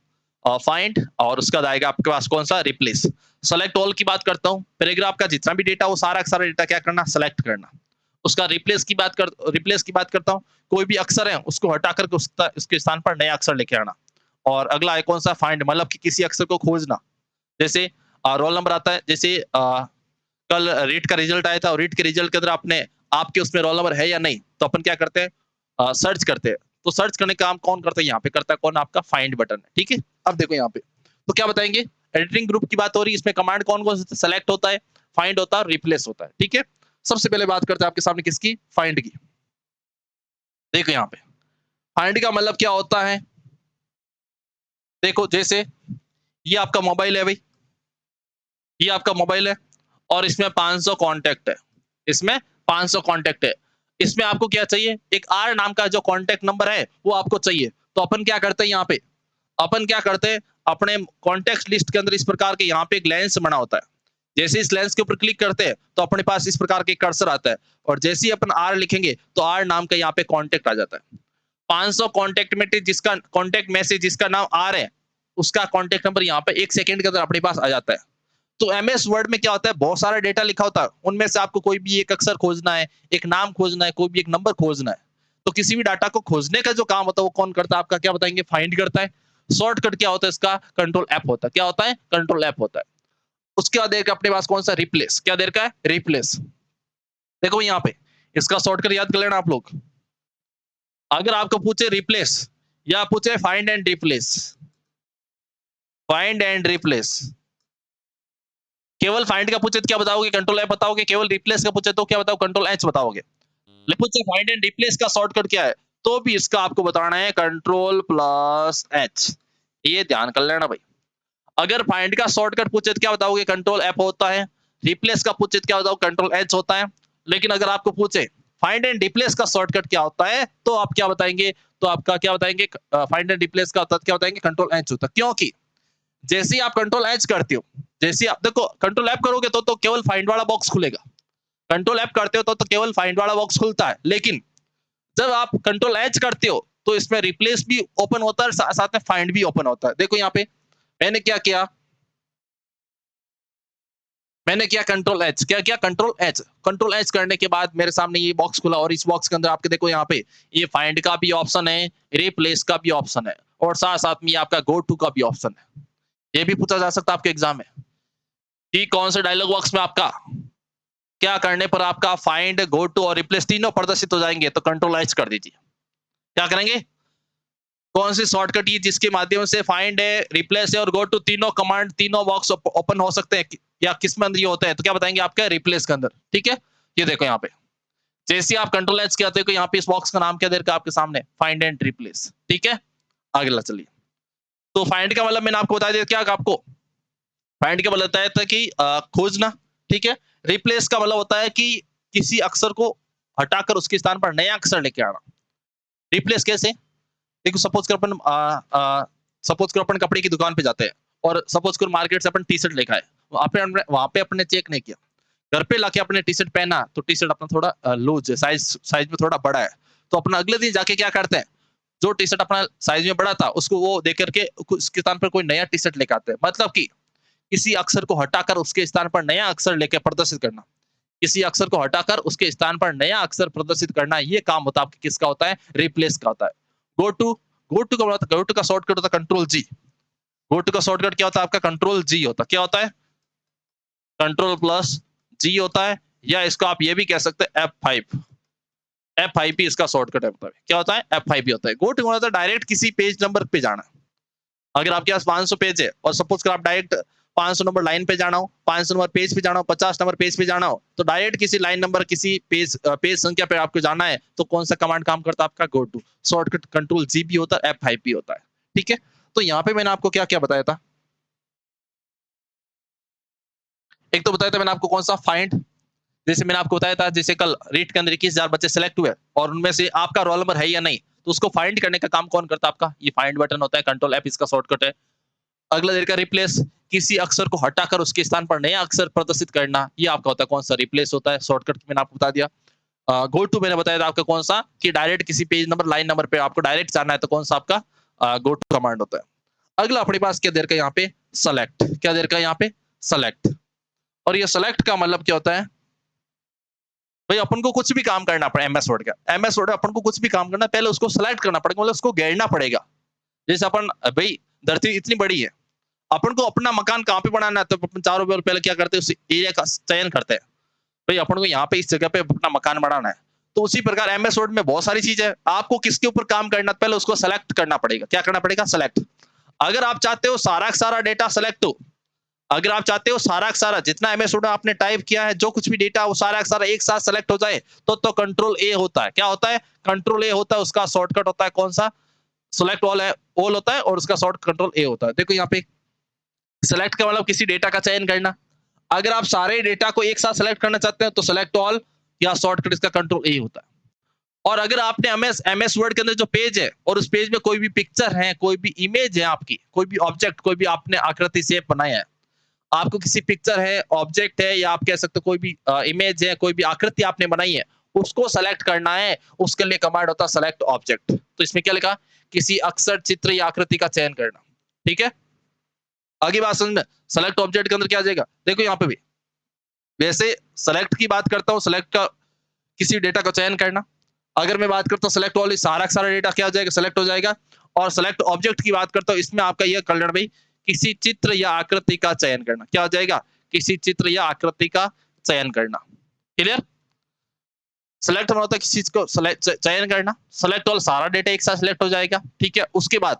फाइंड, और उसका बाद आएगा आपके पास कौन सा? रिप्लेस। सेलेक्ट ऑल की बात करता हूं, पैराग्राफ का जितना भी डेटा वो सारा का सारा डेटा क्या करना? सेलेक्ट करना। उसका रिप्लेस की बात करता हूं, कोई भी अक्षर है उसको हटा करके उसके स्थान पर नया अक्षर लेके आना। और अगला है कौन सा? फाइंड, मतलब कि किसी अक्षर को खोजना। जैसे रोल नंबर आता है, जैसे कल रीट का रिजल्ट आया था और रीट के रिजल्ट के अंदर आपने आपके उसमें रोल नंबर है या नहीं, तो अपन क्या करते हैं? सर्च करते हैं। तो सर्च करने का काम कौन करता है? यहाँ पे करता है कौन? आपका फाइंड बटन है। ठीक है। अब देखो यहाँ पे तो क्या बताएंगे? एडिटिंग ग्रुप की बात हो रही है, इसमें कमांड कौन कौन से? सेलेक्ट होता है, फाइंड होता है, रिप्लेस होता है। ठीक है। सबसे पहले बात करते हैं आपके सामने किसकी? फाइंड की। देखो यहाँ पे फाइंड का मतलब क्या होता है? देखो जैसे ये आपका मोबाइल है भाई, ये आपका मोबाइल है और इसमें 500 कांटेक्ट है। इसमें 500 कांटेक्ट है। इसमें आपको क्या चाहिए? एक आर नाम का जो कांटेक्ट नंबर है वो आपको चाहिए। तो अपन क्या करते हैं? यहाँ पे अपन क्या करते हैं? अपने कॉन्टेक्ट लिस्ट के अंदर इस प्रकार के यहाँ पे एक लेंस बना होता है। जैसे इस लेंस के ऊपर क्लिक करते हैं तो अपने पास इस प्रकार के कर्सर आता है। और जैसे ही अपन आर लिखेंगे तो आर नाम का यहाँ पे कॉन्टेक्ट आ जाता है। 500 कॉन्टेक्ट में जिसका कॉन्टेक्ट मैसेज जिसका नाम आर है, उसका कॉन्टेक्ट नंबर यहाँ पे 1 सेकंड के अंदर अपने पास आ जाता है। तो एमएस वर्ड में क्या होता है? बहुत सारा डेटा लिखा होता है, उनमें से आपको कोई भी एक अक्षर खोजना है, एक नाम खोजना है, कोई भी एक नंबर खोजना है। तो किसी भी डाटा को खोजने का जो काम होता है वो कौन करता है? आपका क्या बताएंगे? फाइंड करता है। शॉर्टकट क्या होता है इसका? कंट्रोल एफ होता है। क्या होता है? कंट्रोल एफ होता है। उसके बाद देर अपने पास कौन सा? रिप्लेस। क्या देर का है? रिप्लेस। देखो यहाँ पे इसका शॉर्टकट याद कर लेना आप लोग। अगर आपको पूछे रिप्लेस या पूछे find and replace, find and replace, केवल फाइंड का पूछे तो क्या बताओगे? कंट्रोल एफ बताओगे। केवल रिप्लेस का पूछे तो क्या बताओ? कंट्रोल एच बताओगे। लेकिन पूछे फाइंड एंड रिप्लेस का शॉर्टकट क्या है, तो भी इसका आपको बताना है कंट्रोल प्लस एच। ये ध्यान कर लेना भाई। अगर फाइंड का शॉर्टकट पूछे तो क्या बताओगे? कंट्रोल एफ होता है। रिप्लेस का पूछे तो क्या बताओ? कंट्रोल एच होता है। लेकिन अगर आपको पूछे फाइंड एंड रिप्लेस का शॉर्टकट क्या होता है तो आप क्या बताएंगे? तो आपका क्या बताएंगे? फाइंड एंड रिप्लेस का क्या बताएंगे? कंट्रोल एच होता है। क्योंकि जैसे ही आप कंट्रोल एच करते हो, जैसे आप देखो कंट्रोल एफ करोगे तो केवल फाइंड वाला बॉक्स खुलेगा। कंट्रोल एफ करते हो तो केवल फाइंड वाला बॉक्स खुलता है। लेकिन जब आप कंट्रोल एच करते हो तो इसमें रिप्लेस भी ओपन होता है, साथ में फाइंड भी ओपन होता है। देखो यहाँ पे मैंने क्या किया? मैंने किया कंट्रोल एच। क्या किया? Control H. कंट्रोल एच करने के बाद मेरे सामने ये बॉक्स खुला और इस बॉक्स के अंदर आपके देखो यहाँ पे ये फाइंड का भी ऑप्शन है, रिप्लेस का भी ऑप्शन है और साथ साथ में आपका गो टू का भी ऑप्शन है। ये भी पूछा जा सकता है आपके एग्जाम में कि कौन से डायलॉग बॉक्स में आपका क्या करने पर आपका फाइंड, गो टू और रिप्लेस तीनों प्रदर्शित हो जाएंगे? तो कंट्रोल एच कर दीजिए। क्या करेंगे? कौन सी शॉर्टकट ये जिसके माध्यम से फाइंड है, रिप्लेस है और गो टू तीनों कमांड, तीनों बॉक्स ओपन हो सकते हैं या किस में अंदर ये होता है? तो क्या बताएंगे आपका रिप्लेस के अंदर। ठीक है, ये देखो यहाँ पे जैसे आप कंट्रोल एच किया तो यहाँ पे इस बॉक्स का नाम क्या दे रखा है आपके सामने? Find and replace. ठीक है, अगला चलिए। तो फाइंड का मतलब मैंने आपको बता दिया क्या आपको? फाइंड का मतलब होता है कि खोजना। ठीक है, रिप्लेस का मतलब होता है कि किसी अक्षर को हटाकर उसके स्थान पर नया अक्षर लेके आना। रिप्लेस कैसे? देखो सपोज करो अपन कपड़े की दुकान पे जाते हैं और सपोज करो मार्केट से अपन टी शर्ट लेकर आए, वहां पे अपने चेक नहीं किया, घर पे लाके अपने टी शर्ट पहना तो टी शर्ट अपना थोड़ा लूज है, साइज साइज में थोड़ा बड़ा है, तो अपना अगले दिन जाके क्या करते हैं, जो टी शर्ट अपना साइज में बड़ा था उसको वो देख करके उसके स्थान पर कोई नया टी शर्ट लेकर आते हैं। मतलब कि किसी अक्षर को हटाकर उसके स्थान पर नया अक्षर लेकर प्रदर्शित करना, किसी अक्षर को हटाकर उसके स्थान पर नया अक्षर प्रदर्शित करना, ये काम होता है आपके किसका होता है? रिप्लेस का होता है। गो टू, गो टू का मतलब, गो टू का शॉर्टकट होता है कंट्रोल जी। गो टू का शॉर्टकट क्या होता है आपका? कंट्रोल जी होता है। क्या होता है? कंट्रोल प्लस जी होता है, या इसको आप ये भी कह सकते हैं F5। F5 इसका शॉर्टकट है। क्या होता है? F5 होता है। गो टू होता है डायरेक्ट किसी पेज नंबर पे जाना। अगर आपके पास 500 पेज है और सपोज कर आप डायरेक्ट 500 नंबर लाइन पे जाना हो, 500 नंबर पेज पे जाना हो, 50 नंबर पेज पे जाना हो, तो डायरेक्ट किसी लाइन नंबर, किसी पेज संख्या पे आपको जाना है, तो कौन सा कमांड काम करता है आपका? Go to. Shortcut control G भी होता है, F5 भी होता है। ठीक है, तो यहाँ पे मैंने आपको क्या क्या बताया था? एक तो बताया था मैंने आपको कौन सा? फाइंड। जैसे मैंने आपको बताया था, जैसे कल रीट के अंदर 21,000 बच्चे सेलेक्ट हुए और उनमें से आपका रोल नंबर है या नहीं, तो उसको फाइंड करने का काम कौन करता है आपका? ये फाइंड बटन होता है, कंट्रोल एफ इसका शॉर्टकट है। अगला तरीका रिप्लेस, किसी अक्षर को हटाकर उसके स्थान पर नया अक्षर प्रदर्शित करना, ये आपका होता है कौन सा? रिप्लेस होता है। शॉर्टकट मैंने आपको बता दिया। गो टू मैंने बताया था आपका कौन सा? कि डायरेक्ट किसी पेज नंबर, लाइन नंबर पे आपको डायरेक्ट जाना है, तो कौन सा आपका? गो टू कमांड होता है। अगला अपने पास क्या देर का यहाँ पे? सेलेक्ट। क्या देर का यहाँ पे? सेलेक्ट। और ये सेलेक्ट का मतलब क्या होता है भाई? अपन को कुछ भी काम करना पड़े एमएस वर्ड का, एमएस वर्ड अपन को कुछ भी काम करना, पहले उसको सेलेक्ट करना पड़ेगा, मतलब उसको घेरना पड़ेगा। जैसे अपन भाई धरती इतनी बड़ी है, अपन को अपना मकान कहाँ पे बनाना है, तो अपन चारों ओर पहले क्या करते हैं? उस एरिया का चयन करते हैं। भाई अपन को यहाँ पे इस जगह पे अपना मकान बनाना है, तो उसी प्रकार एमएस वर्ड में बहुत सारी चीजें है, आपको किसके ऊपर काम करना है, पहले उसको सेलेक्ट करना पड़ेगा। क्या करना पड़ेगा? सेलेक्ट। अगर आप चाहते हो सारा का सारा डेटा सेलेक्ट हो, अगर आप चाहते हो सारा का सारा जितना एमएस वर्ड आपने टाइप किया है, जो कुछ भी डेटा वो सारा का सारा एक साथ सेलेक्ट हो जाए, तो कंट्रोल ए होता है। क्या होता है? कंट्रोल ए होता है, उसका शॉर्टकट होता है कौन सा? सेलेक्ट ऑल है, ऑल होता है, और उसका शॉर्ट कंट्रोल ए होता है। देखो यहाँ पे सेलेक्ट का मतलब किसी डेटा का चयन करना। अगर आप सारे डेटा को एक साथ सेलेक्ट करना चाहते हैं तो सेलेक्ट ऑल, या शॉर्टकट इसका कंट्रोल ए होता है। और अगर आपने एमएस एमएस वर्ड के अंदर जो पेज है और उस पेज में कोई भी पिक्चर है, कोई भी इमेज है आपकी, कोई भी ऑब्जेक्ट, कोई भी आपने आकृति शेप बनाया है, आपको किसी पिक्चर है, ऑब्जेक्ट है, या आप कह सकते हो कोई भी इमेज है, कोई भी आकृति आपने बनाई है, उसको सेलेक्ट करना है, उसके लिए कमांड होता है सेलेक्ट ऑब्जेक्ट। तो इसमें क्या लिखा? किसी अक्षर, चित्र या आकृति का चयन करना। ठीक है, आगे बात समझ में? सेलेक्ट ऑब्जेक्ट के अंदर क्या आ जाएगा? देखो यहाँ पे भी वैसे सेलेक्ट की बात करता हूँ, सेलेक्ट का किसी डेटा का चयन करना। अगर मैं बात करता हूँ सेलेक्ट वाली, सारा का सारा डेटा क्या हो जाएगा? सेलेक्ट हो जाएगा। और सेलेक्ट ऑब्जेक्ट की बात करता हूँ, इसमें आपका यह कर लेना भाई, किसी चित्र या आकृति का चयन करना। क्या हो जाएगा? किसी चित्र या आकृति का चयन करना। क्लियर? सेलेक्ट होता है किसी चीज को चयन करना, सेलेक्ट ऑल सारा डेटा एक साथ सेलेक्ट हो जाएगा। ठीक है, उसके बाद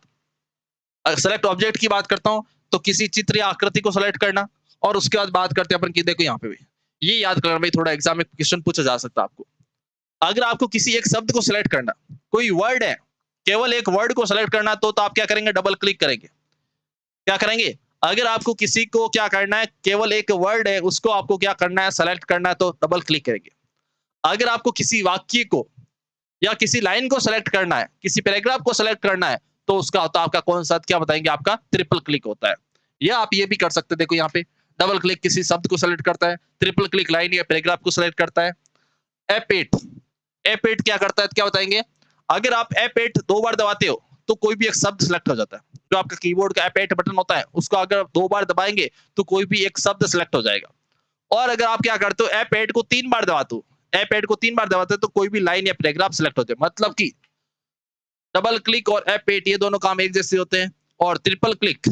सेलेक्ट ऑब्जेक्ट की बात करता हूँ, तो किसी चित्र या आकृति को सेलेक्ट करना। और उसके बाद बात करते हैं अपन की, देखो यहाँ पे भी ये याद करना भाई, थोड़ा एग्जाम में क्वेश्चन पूछा जा सकता है आपको। अगर आपको किसी एक शब्द को सिलेक्ट करना, कोई वर्ड है, केवल एक वर्ड को सिलेक्ट करना, तो आप क्या करेंगे? डबल क्लिक करेंगे। क्या करेंगे? अगर आपको किसी को क्या करना है, केवल एक वर्ड है उसको आपको क्या करना है? सेलेक्ट करना है, तो डबल क्लिक करेंगे। अगर आपको किसी वाक्य को या किसी लाइन को सेलेक्ट करना है, किसी पैराग्राफ को सेलेक्ट करना है, तो उसका होता है आपका कौन सा? क्या बताएंगे? आपका ट्रिपल क्लिक होता है। या आप ये भी कर सकते हैं, देखो यहाँ पे डबल क्लिक किसी शब्द को सेलेक्ट करता है, ट्रिपल क्लिक लाइन या पैराग्राफ को सेलेक्ट करता है। F8, F8 क्या करता है? क्या बताएंगे? अगर आप F8 दो बार दबाते हो तो कोई भी एक शब्द सिलेक्ट हो जाता है। जो आपका कीबोर्ड का F8 बटन होता है, उसको अगर दो बार दबाएंगे तो कोई भी एक शब्द सिलेक्ट हो जाएगा। और अगर आप क्या करते हो, F8 को 3 बार दबाते हो, F8 को 3 बार दबाते हो, तो कोई भी लाइन या पैराग्राफ सिलेक्ट हो जाए। मतलब कि डबल क्लिक और F8 ये दोनों काम एक जैसे होते हैं। और ट्रिपल क्लिक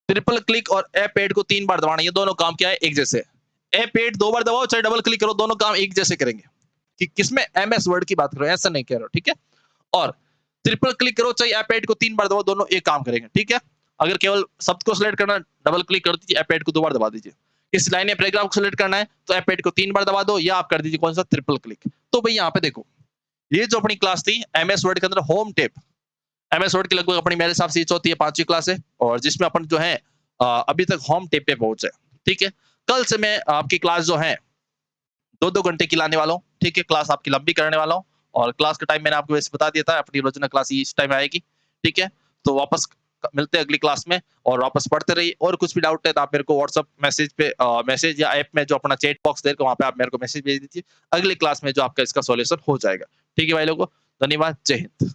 ट्रिपल क्लिक और F8 को 3 बार दबाना, ये दोनों काम क्या है, एक जैसे। F8 2 बार दबाओ चाहे डबल क्लिक करो, दोनों काम एक जैसे करेंगे। कि किसमें, MS वर्ड की बात कर रहे हो, ऐसा नहीं कह रहा हूं, ठीक है। और ट्रिपल क्लिक करो चाहे F8 को 3 बार दबाओ, दोनों एक काम करेंगे, ठीक है। अगर केवल शब्द को सिलेक्ट करना, डबल क्लिक कर दीजिए, F8 को 2 बार दबा दीजिए। इस लाइन या पैराग्राफ को सिलेक्ट करना है तो F8 को 3 बार दबा दो, या आप कर दीजिए कौन सा, ट्रिपल क्लिक। तो भाई यहाँ पे देखो, ये जो अपनी क्लास थी MS वर्ड के अंदर होम टेप, MS वर्ड की लगभग अपनी मेरे हिसाब से ये चौथी या पांचवी क्लास है, और जिसमें अपन जो है अभी तक होम टेप पे पहुंचे, ठीक है। कल से मैं आपकी क्लास जो है 2-2 घंटे की लाने वाला हूँ, ठीक है। क्लास आपकी लंबी करने वाला हूँ, और क्लास का टाइम मैंने आपको वैसे बता दिया था, अपनी रोजाना क्लास इस टाइम आएगी, ठीक है। तो वापस मिलते हैं अगली क्लास में, और वापस पढ़ते रहिए। और कुछ भी डाउट है तो आप मेरे को व्हाट्सएप मैसेज पे मैसेज या ऐप में जो अपना चैट बॉक्स देकर वहां पे आप मेरे को मैसेज भेज दीजिए। अगली क्लास में जो आपका इसका सॉल्यूशन हो जाएगा, ठीक है भाई लोगों, धन्यवाद, जय हिंद।